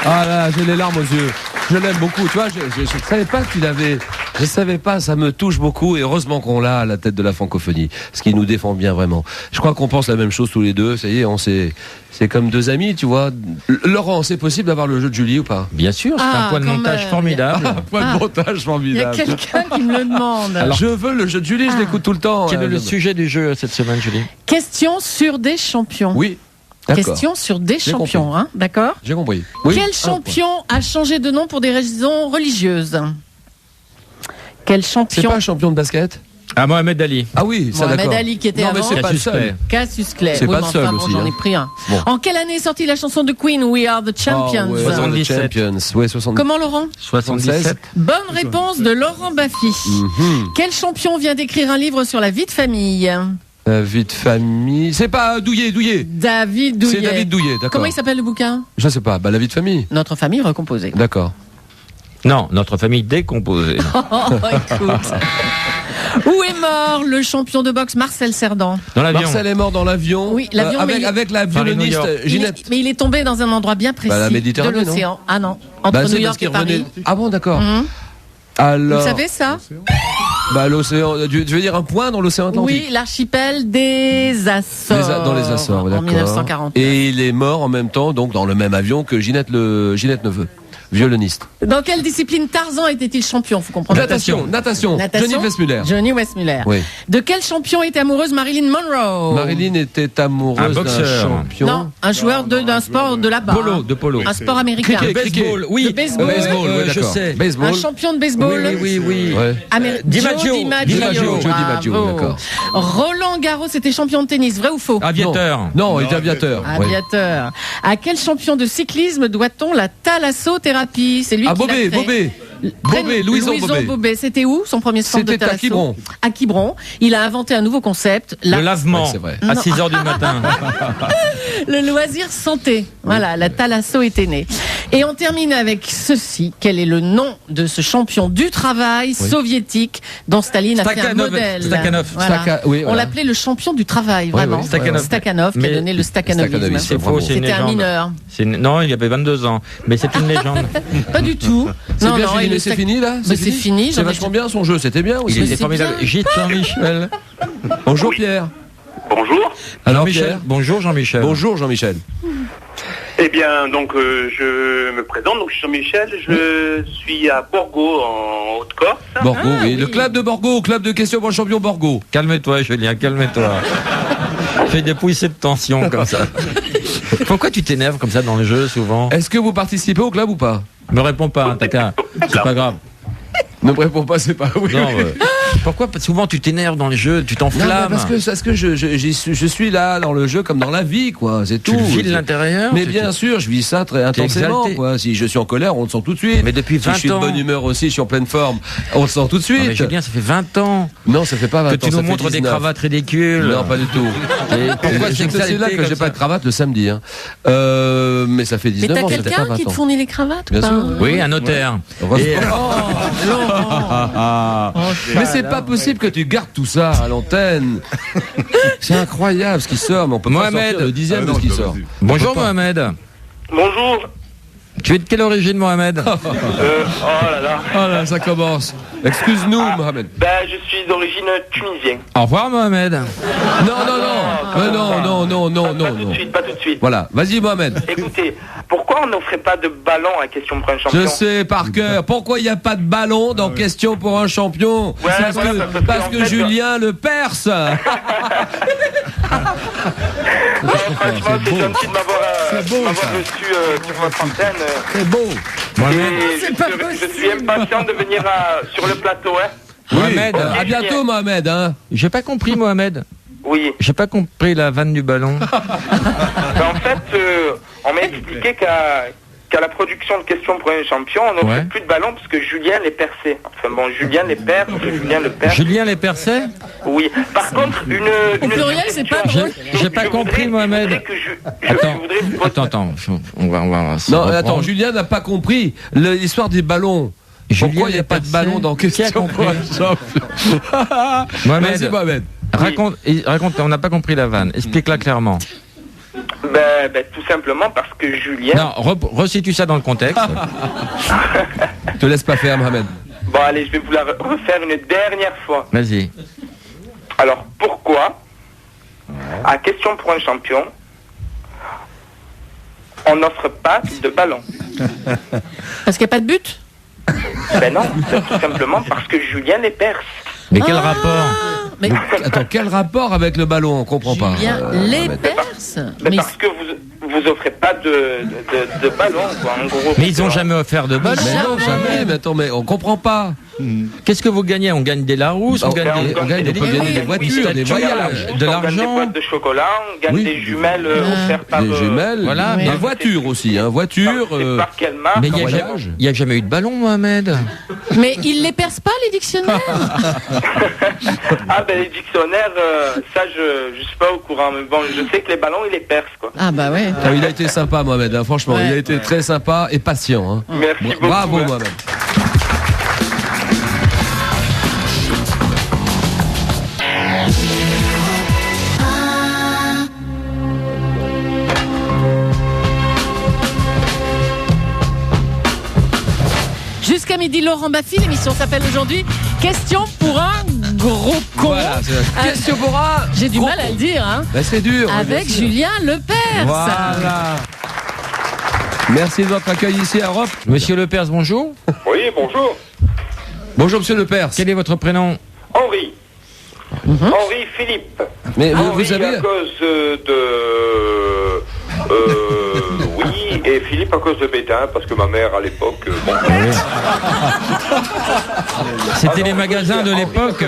Speaker 3: Ah là, j'ai les larmes aux yeux. Je l'aime beaucoup. Tu vois, je ne savais pas qu'il avait. Je ne savais pas, ça me touche beaucoup. Et heureusement qu'on l'a à la tête de la francophonie. Ce qui nous défend bien vraiment. Je crois qu'on pense la même chose tous les deux. Ça y est, c'est comme 2 amis, tu vois. Laurent, c'est possible d'avoir le jeu de Julie ou pas?
Speaker 4: Bien sûr, c'est un point de montage formidable.
Speaker 3: Un point de montage formidable.
Speaker 2: Il y a quelqu'un qui me le demande.
Speaker 3: Alors, je veux le jeu de Julie, je l'écoute tout le temps.
Speaker 4: Quel est le sujet du jeu cette semaine, Julie?
Speaker 2: Question sur des champions.
Speaker 3: Oui.
Speaker 2: Question sur des champions, hein, d'accord?
Speaker 3: J'ai compris.
Speaker 2: Oui. Quel champion a changé de nom pour des raisons religieuses? Quel champion?
Speaker 3: C'est pas un champion de basket?
Speaker 4: Ah, Mohamed Ali.
Speaker 3: Ah oui, ça d'accord.
Speaker 2: Mohamed Ali qui était
Speaker 3: non, mais
Speaker 2: avant.
Speaker 3: c'est pas le seul.
Speaker 2: Cassius Clay.
Speaker 3: C'est pas le seul aussi.
Speaker 2: J'en ai pris un. Bon. En quelle année est sortie la chanson de Queen, We Are the Champions?
Speaker 3: Oh, ouais, 77. Ouais, 70.
Speaker 2: Comment, Laurent?
Speaker 4: 77.
Speaker 2: Bonne réponse de Laurent Baffy. Quel champion vient d'écrire un livre sur la vie de famille?
Speaker 3: Vie de famille. C'est pas Douillet.
Speaker 2: David Douillet.
Speaker 3: C'est David Douillet, d'accord.
Speaker 2: Comment il s'appelle le bouquin?
Speaker 3: Je sais pas. La vie de famille.
Speaker 2: Notre famille recomposée.
Speaker 3: D'accord.
Speaker 4: Non, notre famille décomposée.
Speaker 2: Écoute. Où est mort le champion de boxe Marcel Cerdan?
Speaker 4: Dans l'avion.
Speaker 3: Marcel est mort dans l'avion.
Speaker 2: Oui, l'avion.
Speaker 3: Avec la violoniste Ginette.
Speaker 2: Mais il est tombé dans un endroit bien précis
Speaker 3: la Méditerranée,
Speaker 2: de l'océan.
Speaker 3: Non
Speaker 2: ah non, entre New York et Paris.
Speaker 3: Ah bon, d'accord. Alors.
Speaker 2: Vous savez ça?
Speaker 3: L'océan. Tu veux dire un point dans l'océan Atlantique?
Speaker 2: Oui, l'archipel des Açores.
Speaker 3: Dans les Açores, d'accord.
Speaker 2: En 1940.
Speaker 3: Et il est mort en même temps, donc dans le même avion que Ginette Neveu. violoniste.
Speaker 2: Dans quelle discipline Tarzan était-il champion? Faut comprendre.
Speaker 3: Natation. Johnny Westmuller.
Speaker 2: Johnny Westmuller.
Speaker 3: Oui.
Speaker 2: De quel champion était amoureuse Marilyn Monroe?
Speaker 3: Marilyn était amoureuse d'un champion.
Speaker 2: Non, un joueur d'un sport de là-bas.
Speaker 4: De polo.
Speaker 2: Un sport américain.
Speaker 4: Baseball, oui.
Speaker 2: De baseball.
Speaker 4: Je sais.
Speaker 3: Baseball.
Speaker 2: Un champion de baseball.
Speaker 4: Oui.
Speaker 3: Ouais.
Speaker 2: DiMaggio.
Speaker 3: Joe DiMaggio, d'accord.
Speaker 2: Roland Garros était champion de tennis, vrai ou faux?
Speaker 4: Aviateur.
Speaker 3: Non, il était aviateur.
Speaker 2: Aviateur. À quel champion de cyclisme doit-on la thalassothérapie? C'est lui qui l'a créé. Louison Bobet. C'était où son premier sport de thalasso?
Speaker 3: C'était à Quiberon.
Speaker 2: À Quiberon. Il a inventé un nouveau concept.
Speaker 4: Le lavement.
Speaker 3: Ouais, c'est vrai.
Speaker 4: À 6h du matin.
Speaker 2: Le loisir santé. Voilà, la thalasso était née. Et on termine avec ceci. Quel est le nom de ce champion du travail soviétique dont Staline a fait un modèle?
Speaker 4: Stakhanov.
Speaker 2: Voilà. On l'appelait le champion du travail, vraiment. Stakhanov qui a donné le stakhanovisme.
Speaker 4: C'est faux, c'est une
Speaker 2: C'était un
Speaker 4: légende.
Speaker 2: mineur.
Speaker 4: Non, il avait 22 ans. Mais c'est une légende.
Speaker 2: Pas du tout.
Speaker 3: Non, mais c'est fini là.
Speaker 2: C'est fini.
Speaker 3: C'est vachement bien son jeu. C'était bien aussi.
Speaker 4: Il était formidable. Gîte Jean-Michel.
Speaker 3: Bonjour Pierre.
Speaker 8: Bonjour.
Speaker 3: Alors
Speaker 4: Jean-Michel.
Speaker 3: Pierre.
Speaker 4: Bonjour Jean-Michel.
Speaker 3: Bonjour Jean-Michel.
Speaker 8: Eh bien, donc, je me présente, donc je suis Jean-Michel, je suis à Borgo, en Haute-Corse.
Speaker 3: Borgo, oui. Le club de Borgo, club de questions pour le champion Borgo.
Speaker 4: Calme-toi, Julien, calme-toi. Fais des poussées de tension comme ça. Pourquoi tu t'énerves comme ça dans le jeu souvent?
Speaker 3: Est-ce que vous participez au club ou pas?
Speaker 4: Me réponds pas, Taka. C'est pas grave.
Speaker 3: Ne me réponds pas, c'est pas oui.
Speaker 4: Non, pourquoi souvent tu t'énerves dans les jeux, tu t'enflammes?
Speaker 3: Parce que je suis là dans le jeu comme dans la vie, quoi. C'est tout.
Speaker 4: Tu vis de l'intérieur?
Speaker 3: Mais bien sûr, je vis ça très intensément, quoi. Si je suis en colère, on le sent tout de suite.
Speaker 4: Mais depuis 20 ans.
Speaker 3: Si je suis de bonne humeur aussi, je suis en pleine forme, on le sent tout de suite.
Speaker 4: Non, mais Julien, ça fait 20 ans.
Speaker 3: Non, ça fait pas 20 ans.
Speaker 4: Que tu nous montres des cravates ridicules.
Speaker 3: Non, pas du tout.
Speaker 4: Et pourquoi
Speaker 3: c'est là que j'ai pas de cravate le samedi, hein. Mais ça fait 19 ans,
Speaker 2: mais
Speaker 3: ça
Speaker 2: t'as
Speaker 3: fait pas 20
Speaker 2: quelqu'un qui te
Speaker 3: ans.
Speaker 2: fournit les cravates?
Speaker 3: Bien sûr.
Speaker 4: Oui, un notaire.
Speaker 3: Mais c'est pas possible que tu gardes tout ça à l'antenne. C'est incroyable ce qui sort, mais on peut pas sortir le dixième de ce qui sort.
Speaker 4: Bonjour Mohamed.
Speaker 8: Bonjour.
Speaker 4: Tu es de quelle origine Mohamed?
Speaker 8: Oh là là.
Speaker 3: Oh là, ça commence. Excuse-nous Mohamed.
Speaker 8: Ben, je suis d'origine tunisienne.
Speaker 4: Au revoir Mohamed.
Speaker 3: Non.
Speaker 8: Pas tout de suite.
Speaker 3: Voilà, vas-y Mohamed.
Speaker 8: Écoutez, pourquoi on n'offrait pas de ballon à question pour un champion?
Speaker 3: Je sais par cœur. Pourquoi il n'y a pas de ballon dans Question pour un champion? Parce que Julien le perce.
Speaker 8: Franchement, c'est gentil de m'avoir reçu sur votre antenne.
Speaker 3: C'est beau.
Speaker 8: Je suis impatient de venir sur le plateau.
Speaker 4: Mohamed,
Speaker 3: à bientôt Mohamed. Hein.
Speaker 4: J'ai pas compris Mohamed.
Speaker 8: Oui.
Speaker 4: J'ai pas compris la vanne du ballon.
Speaker 8: En fait, on m'a expliqué qu'à la production de questions pour un champion, on n'offrait plus de ballons parce que Julien les perçait. Enfin bon, Julien les perce, Julien le perce.
Speaker 4: Julien les perçait?
Speaker 8: Oui. Par contre,
Speaker 2: Au pluriel, c'est pas drôle.
Speaker 4: J'ai pas compris Mohamed. Attends. On va
Speaker 3: non, attends, Julien n'a pas compris l'histoire des ballons. Pourquoi il n'y a pas de ballon dans Question pour un champion? Mohamed.
Speaker 4: Raconte, on n'a pas compris la vanne. Explique-la clairement.
Speaker 8: Ben, tout simplement parce que Julien...
Speaker 4: Non, resitue ça dans le contexte.
Speaker 3: Te laisse pas faire, Mohamed.
Speaker 8: Bon, allez, je vais vous la refaire une dernière fois.
Speaker 4: Vas-y.
Speaker 8: Alors, pourquoi, à Question pour un champion, on n'offre pas de ballon?
Speaker 2: Parce qu'il n'y a pas de but?
Speaker 8: Ben non, tout simplement parce que Julien les perce.
Speaker 4: Mais quel rapport?
Speaker 2: Mais...
Speaker 3: Attends, quel rapport avec le ballon? On comprend pas.
Speaker 2: Julien les perce?
Speaker 8: Mais parce que vous offrez pas de ballon, quoi, en gros.
Speaker 4: Mais ils ont jamais offert de ballon.
Speaker 3: Mais non, jamais. Mais attends, mais on comprend pas.
Speaker 4: Qu'est-ce que vous gagnez? On gagne des Larousse,
Speaker 3: on gagne des voitures, des voyages,
Speaker 8: de
Speaker 3: de
Speaker 8: l'argent. On gagne des boîtes de chocolat, on gagne des jumelles offertes par...
Speaker 3: Des jumelles, voilà, des voitures aussi, hein, voitures...
Speaker 8: Par quelle marque?
Speaker 4: Mais il n'y a jamais eu de ballon, Mohamed.
Speaker 2: Mais ils les percent pas, les dictionnaires?
Speaker 8: Ah ben les dictionnaires, ça je suis pas au courant, mais bon, je sais que les ballons, ils les percent, quoi.
Speaker 2: Ah bah ouais.
Speaker 3: Ah, il a été sympa, Mohamed, hein, franchement, il a été très sympa et patient. Hein.
Speaker 8: Merci beaucoup.
Speaker 3: Bravo, Mohamed.
Speaker 2: Jusqu'à midi, Laurent Baffy, l'émission s'appelle aujourd'hui Question pour un gros con.
Speaker 3: Voilà, question pour un...
Speaker 2: J'ai du mal à le dire, hein.
Speaker 3: Bah, c'est dur.
Speaker 2: Avec Julien Lepers.
Speaker 3: Voilà. Merci de votre accueil ici à Europe.
Speaker 4: Monsieur Lepers, bonjour.
Speaker 8: Oui, bonjour.
Speaker 3: Bonjour Monsieur Lepers.
Speaker 4: Quel est votre prénom?
Speaker 8: Henri. Henri Philippe.
Speaker 3: Mais
Speaker 8: Henri,
Speaker 3: vous avez...
Speaker 8: à cause oui, et Philippe à cause de Bétain, parce que ma mère à l'époque...
Speaker 4: C'était les magasins de l'époque.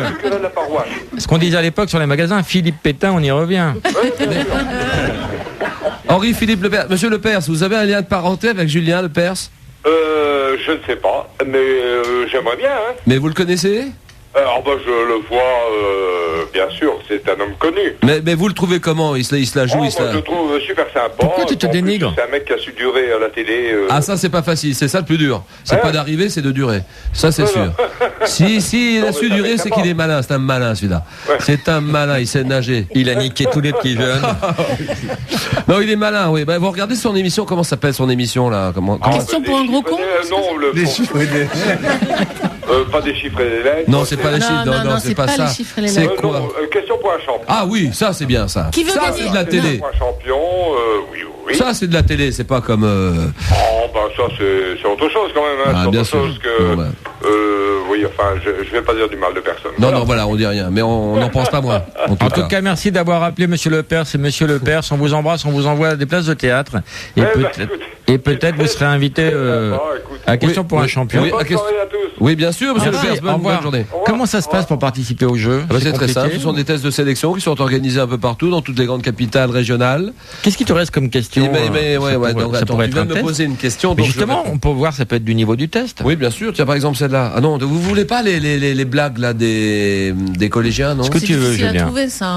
Speaker 4: Ce qu'on disait à l'époque sur les magasins, Philippe Pétain, on y revient.
Speaker 3: Henri Philippe Lepers. Monsieur Lepers, vous avez un lien de parenté avec Julien Lepers?
Speaker 8: Je ne sais pas, mais j'aimerais bien. Hein.
Speaker 3: Mais vous le connaissez?
Speaker 8: Alors je le vois, bien sûr, c'est un homme connu.
Speaker 3: Mais vous le trouvez comment? Il se la joue,
Speaker 8: moi, je le trouve super sympa.
Speaker 4: Pourquoi tu te dénigres?
Speaker 8: C'est un mec qui a su durer à la télé.
Speaker 3: Ah, ça c'est pas facile, c'est ça le plus dur. C'est pas d'arriver, c'est de durer. Ça c'est sûr. Si il a su durer, c'est qu'il est malin. C'est un malin celui-là. Ouais. C'est un malin, il sait nager.
Speaker 4: Il a niqué tous les petits jeunes.
Speaker 3: Non, il est malin, oui. Bah, vous regardez son émission, comment s'appelle son émission là?
Speaker 2: Question pour un gros con?
Speaker 8: Non,
Speaker 5: Les chiffres et les...
Speaker 8: pas des chiffres et des lettres.
Speaker 3: Non, c'est pas les chiffres. Non, c'est pas ça. C'est quoi?
Speaker 8: Question pour un champion.
Speaker 3: Ah oui, ça c'est bien ça.
Speaker 2: Qui veut
Speaker 3: ça
Speaker 2: gagner?
Speaker 3: c'est de la télé.
Speaker 8: Pour un champion, oui.
Speaker 3: Ça c'est de la télé, c'est pas comme.
Speaker 8: Oh bah ça c'est autre chose quand même. Hein.
Speaker 3: Ah,
Speaker 8: c'est
Speaker 3: bien
Speaker 8: autre
Speaker 3: sûr.
Speaker 8: chose que. Bon, oui, enfin, je vais pas dire du mal de personne.
Speaker 3: Non, voilà, on dit rien, mais on n'en pense pas moins.
Speaker 4: En tout cas, merci d'avoir appelé Monsieur Lepers. C'est Monsieur Lepers. On vous embrasse, on vous envoie des places de théâtre. Et peut-être vous serez invité à Question pour un champion.
Speaker 3: Oui, bien sûr, Monsieur Lepers. Bonne journée.
Speaker 4: Comment ça se passe pour participer au jeu?
Speaker 3: C'est très simple. Ce sont des tests de sélection qui sont organisés un peu partout, dans toutes les grandes capitales régionales.
Speaker 4: Qu'est-ce qui te reste comme question?
Speaker 3: Donc attends, tu viens de me poser une question.
Speaker 4: Mais justement, on peut voir, ça peut être du niveau du test.
Speaker 3: Oui, bien sûr. Tiens, par exemple, celle-là. Ah non, vous voulez pas les blagues là des collégiens, non?
Speaker 4: Ce que tu veux, Julien.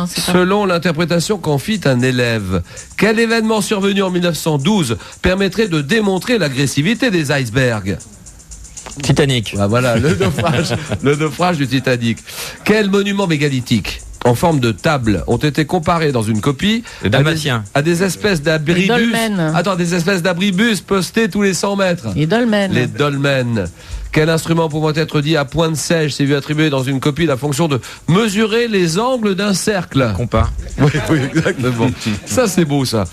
Speaker 3: Selon l'interprétation qu'en fit un élève, quel événement survenu en 1912 permettrait de démontrer l'agressivité des icebergs?
Speaker 4: Titanic.
Speaker 3: Ah, voilà, le naufrage du Titanic. Quel monument mégalithique en forme de table ont été comparés dans une copie à des espèces d'abribus. Attends, des espèces d'abribus postés tous les 100 mètres.
Speaker 2: Les dolmens.
Speaker 3: Les dolmens. Quel instrument pouvant être dit à pointe sèche s'est vu attribuer dans une copie la fonction de mesurer les angles d'un cercle?
Speaker 4: Compas.
Speaker 3: Oui, exactement. Ça, c'est beau, ça.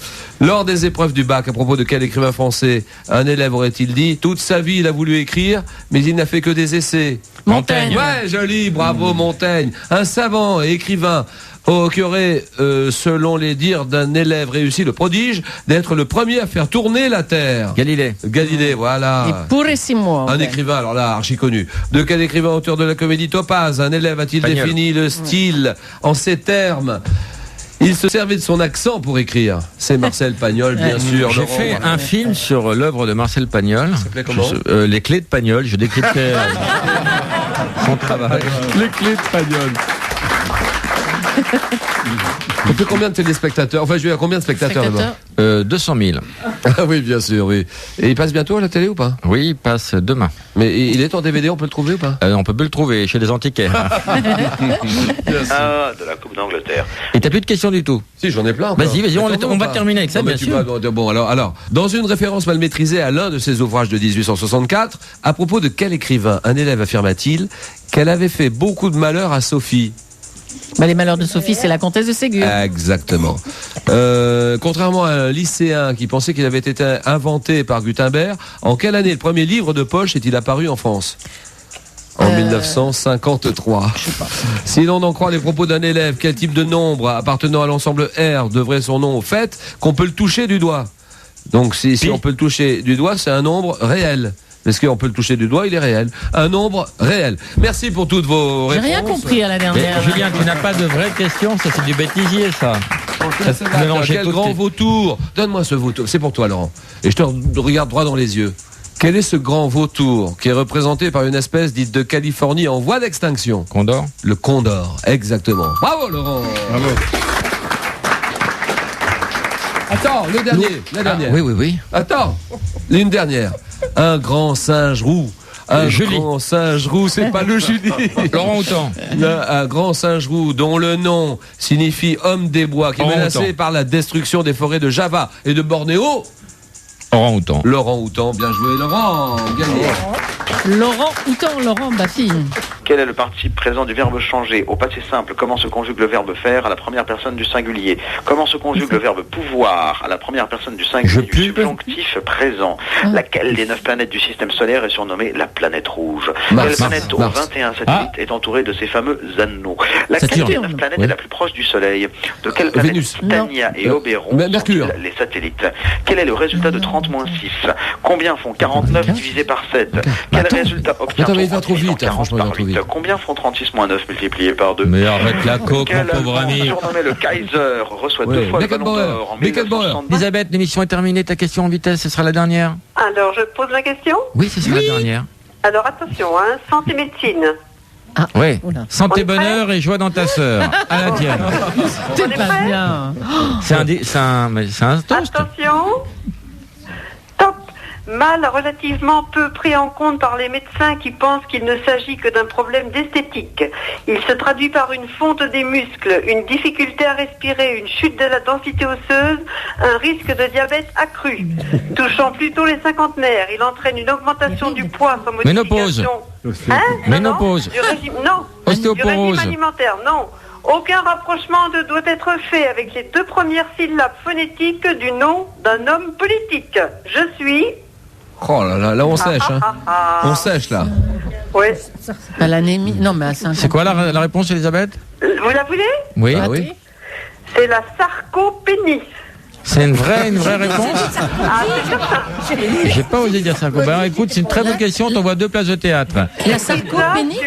Speaker 3: Lors des épreuves du bac, à propos de quel écrivain français un élève aurait-il dit: toute sa vie, il a voulu écrire, mais il n'a fait que des essais?
Speaker 2: Montaigne.
Speaker 3: Ouais, joli, bravo, Montaigne. Un savant et écrivain qui aurait, selon les dires d'un élève réussi, le prodige d'être le premier à faire tourner la Terre. Galilée, voilà.
Speaker 2: Et purissimo.
Speaker 3: Un écrivain, alors là, archi connu. De quel écrivain, auteur de la comédie Topaz, un élève a-t-il défini le style en ces termes? Il se servait de son accent pour écrire. C'est Marcel Pagnol, bien sûr.
Speaker 4: J'ai fait un film sur l'œuvre de Marcel Pagnol.
Speaker 3: Ça s'appelait comment?
Speaker 4: Les clés de Pagnol. Je décryptais son travail.
Speaker 3: Les clés de Pagnol. On fait combien de téléspectateurs? Enfin, je veux dire, combien de spectateurs d'abord?
Speaker 4: 200 000.
Speaker 3: Ah oui, bien sûr, oui. Et il passe bientôt à la télé ou pas?
Speaker 4: Oui, il passe demain.
Speaker 3: Mais il est en DVD, on peut le trouver ou pas?
Speaker 4: On peut plus le trouver chez les antiquaires.
Speaker 7: De la Coupe d'Angleterre.
Speaker 4: Et t'as plus de questions du tout?
Speaker 3: Si, j'en ai plein.
Speaker 4: Vas-y, on va terminer avec ça, bien sûr.
Speaker 3: Bon, alors, dans une référence mal maîtrisée à l'un de ses ouvrages de 1864, à propos de quel écrivain un élève affirma-t-il qu'elle avait fait beaucoup de malheur à Sophie?
Speaker 2: Les malheurs de Sophie, c'est la comtesse de Ségur.
Speaker 3: Exactement. Contrairement à un lycéen qui pensait qu'il avait été inventé par Gutenberg, en quelle année le premier livre de poche est-il apparu en France? En 1953.
Speaker 2: Je sais pas.
Speaker 3: Si l'on en croit les propos d'un élève, quel type de nombre appartenant à l'ensemble R devrait son nom au fait qu'on peut le toucher du doigt? Donc si on peut le toucher du doigt, c'est un nombre réel. Parce qu'on peut le toucher du doigt, il est réel. Un nombre réel. Merci pour toutes vos réponses.
Speaker 2: J'ai rien compris à la dernière.
Speaker 4: Mais, Julien, tu n'as pas de vraies questions, ça c'est du bêtisier, ça.
Speaker 3: Quel grand vautour? Donne-moi ce vautour. C'est pour toi, Laurent. Et je te regarde droit dans les yeux. Quel est ce grand vautour qui est représenté par une espèce dite de Californie en voie d'extinction?
Speaker 4: Condor?
Speaker 3: Le condor, exactement. Bravo, Laurent. Bravo. Attends, la dernière.
Speaker 4: Oui.
Speaker 3: Attends, une dernière. Un grand singe roux. Grand singe roux, c'est pas le Julie.
Speaker 4: Laurent Houtan.
Speaker 3: Un grand singe roux dont le nom signifie homme des bois, qui est menacé par la destruction des forêts de Java et de Bornéo.
Speaker 4: Laurent
Speaker 3: Houtan, bien joué Laurent. Gagné.
Speaker 2: Laurent Houtan, Laurent Baffy.
Speaker 7: Quel est le participe présent du verbe changer? Au passé simple, comment se conjugue le verbe faire à la première personne du singulier? Comment se conjugue le verbe pouvoir à la première personne du singulier du subjonctif présent? Laquelle des 9 planètes du système solaire est surnommée la planète rouge? Quelle planète aux 21 satellites est entourée de ces fameux anneaux? Laquelle des 9 planètes est la plus proche du Soleil? De quelle planète Titania et Oberon sont-ils les satellites? Quel est le résultat de 30-6? Combien font 49 divisé par 7? Quel résultat obtient-on en 40 par 8? Combien font 36-9 multiplié par 2?
Speaker 4: Mais arrête la coque, mon pauvre ami.
Speaker 7: Surnommé le Kaiser reçoit 2 fois le ballon d'or en 1962.
Speaker 4: Elisabeth, l'émission est terminée. Ta question en vitesse, ce sera la dernière.
Speaker 11: Alors, je pose ma question?
Speaker 4: Oui, ce sera la dernière.
Speaker 11: Alors, attention, santé médecine.
Speaker 4: Oui. Santé, bonheur et joie dans ta sœur. À la tienne.
Speaker 2: C'est pas bien.
Speaker 4: C'est un toast.
Speaker 11: Attention. Top. Mal relativement peu pris en compte par les médecins qui pensent qu'il ne s'agit que d'un problème d'esthétique. Il se traduit par une fonte des muscles, une difficulté à respirer, une chute de la densité osseuse, un risque de diabète accru. Touchant plutôt les cinquantenaires, il entraîne une augmentation du poids sans modification.
Speaker 4: Ménopause.
Speaker 11: Du régime, non.
Speaker 4: Ostéoporose.
Speaker 11: Du régime alimentaire, non. Aucun rapprochement ne doit être fait avec les 2 premières syllabes phonétiques du nom d'un homme politique. Je suis...
Speaker 3: Oh là là, là on sèche, hein. On sèche là.
Speaker 11: Oui.
Speaker 2: Pas l'anémie. Non, mais à 5 ans.
Speaker 4: C'est quoi la réponse, Elisabeth?
Speaker 11: Vous la voulez?
Speaker 4: Oui.
Speaker 3: Ah oui.
Speaker 11: C'est la sarcopénie.
Speaker 4: C'est une vraie réponse?
Speaker 11: Ah, c'est comme ça.
Speaker 4: J'ai pas osé dire ça. Ben, écoute, c'est une très bonne question. On t'envoie 2 places de théâtre.
Speaker 2: La sarcopénie.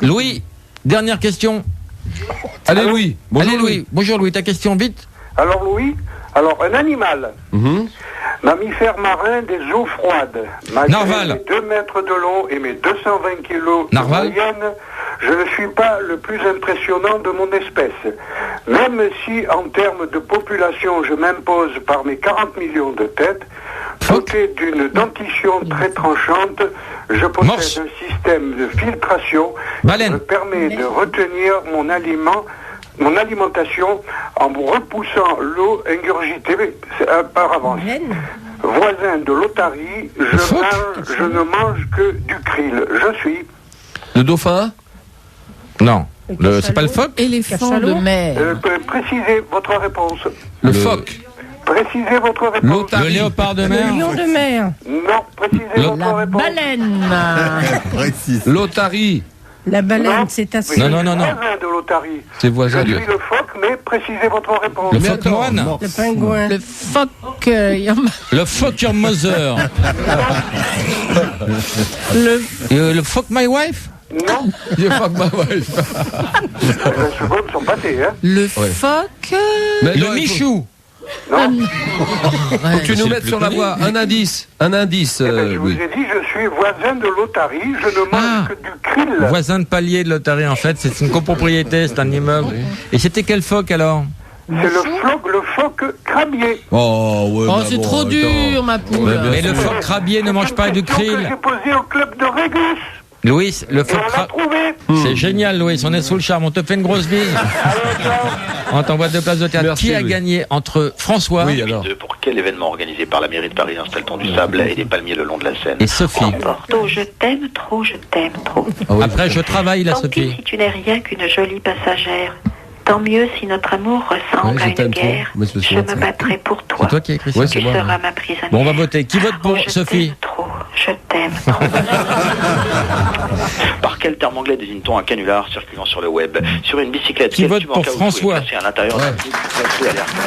Speaker 4: Louis, dernière question.
Speaker 3: Allez Louis.
Speaker 4: Bonjour Louis. Bonjour Louis, ta question vite.
Speaker 13: Alors Louis, un animal. Mammifère marin des eaux froides.
Speaker 4: Narval.
Speaker 13: 2 mètres de long et mes 220 kilos
Speaker 4: Narval.
Speaker 13: de moyenne, je ne suis pas le plus impressionnant de mon espèce. Même si, en termes de population, je m'impose par mes 40 millions de têtes, doté d'une dentition très tranchante, je possède un système de filtration qui me permet de retenir mon alimentation en repoussant l'eau ingurgitée par avance. Voisin de l'otarie, je ne mange que du krill. Je suis...
Speaker 3: Le dauphin?
Speaker 4: Non. C'est pas le phoque?
Speaker 2: Éléphant de mer.
Speaker 13: Précisez votre réponse.
Speaker 3: Le phoque.
Speaker 13: Précisez votre réponse.
Speaker 4: Le léopard de mer?
Speaker 10: Le lion de mer.
Speaker 13: Non, précisez votre réponse.
Speaker 2: Baleine.
Speaker 3: L'otarie.
Speaker 10: La baleine, c'est assez...
Speaker 4: Non.
Speaker 13: Voisin de l'otarie.
Speaker 3: C'est voisin
Speaker 13: Je
Speaker 3: de...
Speaker 13: suis le phoque, mais précisez votre réponse.
Speaker 4: Le phoque moine?
Speaker 10: Le pingouin.
Speaker 2: Le phoque.
Speaker 4: Le phoque Moser. Le phoque my wife?
Speaker 13: Non.
Speaker 3: Le phoque my wife.
Speaker 13: Les secondes sont passées, hein.
Speaker 2: Le phoque.
Speaker 4: Le Michou?
Speaker 13: Non.
Speaker 3: Faut que tu nous mettes sur la voie un indice.
Speaker 13: Je vous ai dit, je suis voisin de l'otarie, je ne mange que du krill.
Speaker 4: Voisin de palier de l'otarie, en fait, c'est une copropriété, c'est un immeuble. Et c'était quel phoque alors?
Speaker 13: C'est le phoque crabier.
Speaker 3: Oh, ouais.
Speaker 2: Oh, c'est trop dur, ma poule.
Speaker 4: Mais le phoque crabier ne mange pas du krill.
Speaker 13: J'ai posé au club de Régus.
Speaker 4: Louis, le phoque crabier. C'est génial, Louis, on est sous le charme. On te fait une grosse bise. On t'envoie 2 places de théâtre.
Speaker 3: Merci,
Speaker 4: qui a gagné entre François
Speaker 7: Pour quel événement organisé par la mairie de Paris installe-t-on du sable et des palmiers le long de la Seine?
Speaker 4: et Sophie?
Speaker 6: Oh, je t'aime trop, je t'aime trop.
Speaker 4: Après, je travaille, la
Speaker 6: Tant pis
Speaker 4: Sophie.
Speaker 6: si tu n'es rien qu'une jolie passagère. Tant mieux si notre amour ressemble à une guerre. Je me battrai pour toi.
Speaker 4: C'est toi qui as écrit ça?
Speaker 6: Tu seras ma prisonnière.
Speaker 4: Bon, on va voter. Qui vote pour Sophie?
Speaker 6: Je t'aime trop.
Speaker 7: Par quel terme anglais désigne-t-on un canular circulant sur le web? Sur une bicyclette,
Speaker 4: Qui
Speaker 7: quel
Speaker 4: vote
Speaker 7: tube en
Speaker 4: pour
Speaker 7: caoutchouc
Speaker 4: François?
Speaker 7: est placé à l'intérieur d'un tube placé à l'air libre?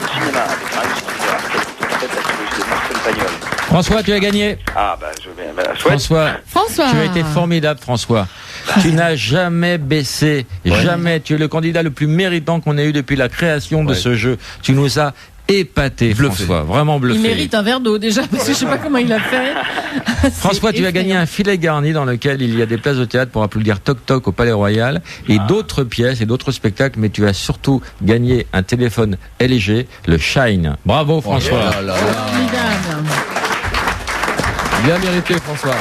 Speaker 7: Au cinéma, avec Marie Sandra, quelle est la trilogie de Marcel Pagnol?
Speaker 4: François, tu as gagné.
Speaker 7: Ah, bah, je vais... chouette.
Speaker 4: François, tu as été formidable, François. Tu n'as jamais baissé, jamais. Tu es le candidat le plus méritant qu'on ait eu depuis la création de ce jeu. Tu nous as épaté, François, vraiment bluffé.
Speaker 2: Il mérite un verre d'eau déjà, parce que je sais pas comment il a fait.
Speaker 4: François, tu as gagné un filet garni dans lequel il y a des places de théâtre pour applaudir Toc Toc au Palais Royal et d'autres pièces et d'autres spectacles, mais tu as surtout gagné un téléphone LG, le Shine. Bravo, François.
Speaker 3: Bien mérité, François.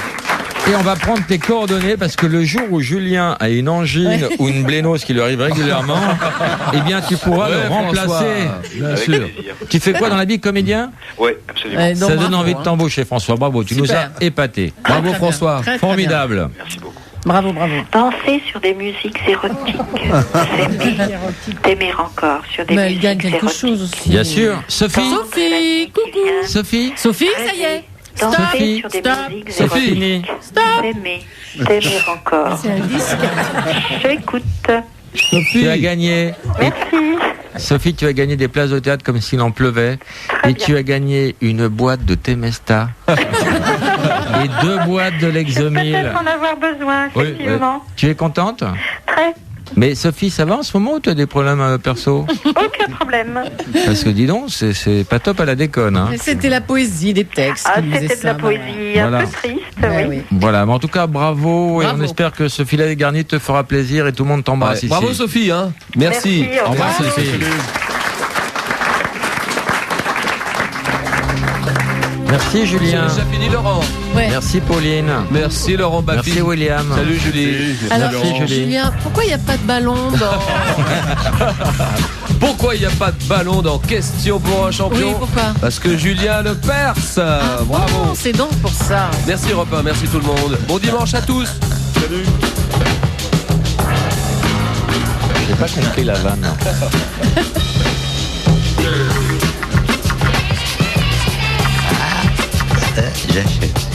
Speaker 4: Et on va prendre tes coordonnées parce que le jour où Julien a une angine ou une blénose qui lui arrive régulièrement, eh bien tu pourras le remplacer.
Speaker 3: Bien sûr.
Speaker 4: Tu fais quoi dans la vie, comédien?
Speaker 7: Oui, absolument.
Speaker 4: Ça donne envie de t'embaucher, François. Bravo, tu nous as épaté.
Speaker 3: Bravo, François.
Speaker 4: Formidable.
Speaker 7: Merci beaucoup.
Speaker 2: Bravo, bravo.
Speaker 11: Danser sur des musiques érotiques. T'aimer encore sur des
Speaker 2: Mais elle
Speaker 11: musiques
Speaker 2: gagne quelque
Speaker 11: érotiques.
Speaker 2: chose aussi.
Speaker 4: Bien sûr. Sophie.
Speaker 2: Sophie, coucou.
Speaker 4: Sophie.
Speaker 2: Sophie, ça y est.
Speaker 11: Danser
Speaker 4: Sophie.
Speaker 11: sur des
Speaker 2: Stop.
Speaker 11: musiques
Speaker 4: Sophie.
Speaker 11: érotiques. T'aimer encore.
Speaker 2: C'est un disque.
Speaker 11: J'écoute.
Speaker 4: Tu as gagné.
Speaker 11: Merci.
Speaker 4: Sophie, tu as gagné des places au théâtre comme s'il en pleuvait.
Speaker 11: Très
Speaker 4: et
Speaker 11: bien.
Speaker 4: tu as gagné une boîte de Temesta. Et 2 boîtes de
Speaker 11: Je vais
Speaker 4: Lexomil.
Speaker 11: peut-être en avoir besoin,
Speaker 4: Oui,
Speaker 11: effectivement.
Speaker 4: ouais. Tu es contente?
Speaker 11: Très.
Speaker 4: Mais Sophie, ça va en ce moment ou tu as des problèmes perso?
Speaker 11: Aucun problème.
Speaker 4: Parce que dis donc, c'est pas top à la déconne. Hein.
Speaker 2: C'était la poésie des textes.
Speaker 11: Ah,
Speaker 2: qui nous
Speaker 11: c'était
Speaker 2: faisaient
Speaker 11: de la
Speaker 2: ça,
Speaker 11: poésie
Speaker 4: Voilà.
Speaker 11: un peu triste,
Speaker 2: Ouais,
Speaker 11: oui.
Speaker 2: oui.
Speaker 4: Voilà, mais en tout cas, bravo. Et
Speaker 2: Bravo.
Speaker 4: on espère que ce filet garni te fera plaisir et tout le monde t'embrasse ici.
Speaker 3: Bravo Sophie, hein. Merci.
Speaker 11: Merci, au
Speaker 4: Au revoir,
Speaker 11: revoir.
Speaker 4: Sophie. Merci Julien.
Speaker 3: C'est déjà fini Laurent.
Speaker 2: Ouais.
Speaker 4: Merci Pauline.
Speaker 3: Merci Laurent Baffy.
Speaker 4: Merci William.
Speaker 3: Salut Julie.
Speaker 2: Alors,
Speaker 4: Merci, Julie.
Speaker 2: Julien, pourquoi il n'y a pas de ballon dans...
Speaker 3: Pourquoi il n'y a pas de ballon dans Question pour un champion?
Speaker 2: Oui, pourquoi?
Speaker 3: Parce que Julien le perce. Bravo.
Speaker 2: Oh, c'est donc pour ça.
Speaker 3: Merci Europe 1, merci tout le monde. Bon dimanche à tous.
Speaker 5: Salut.
Speaker 4: J'ai pas compris la vanne.
Speaker 15: J'achète.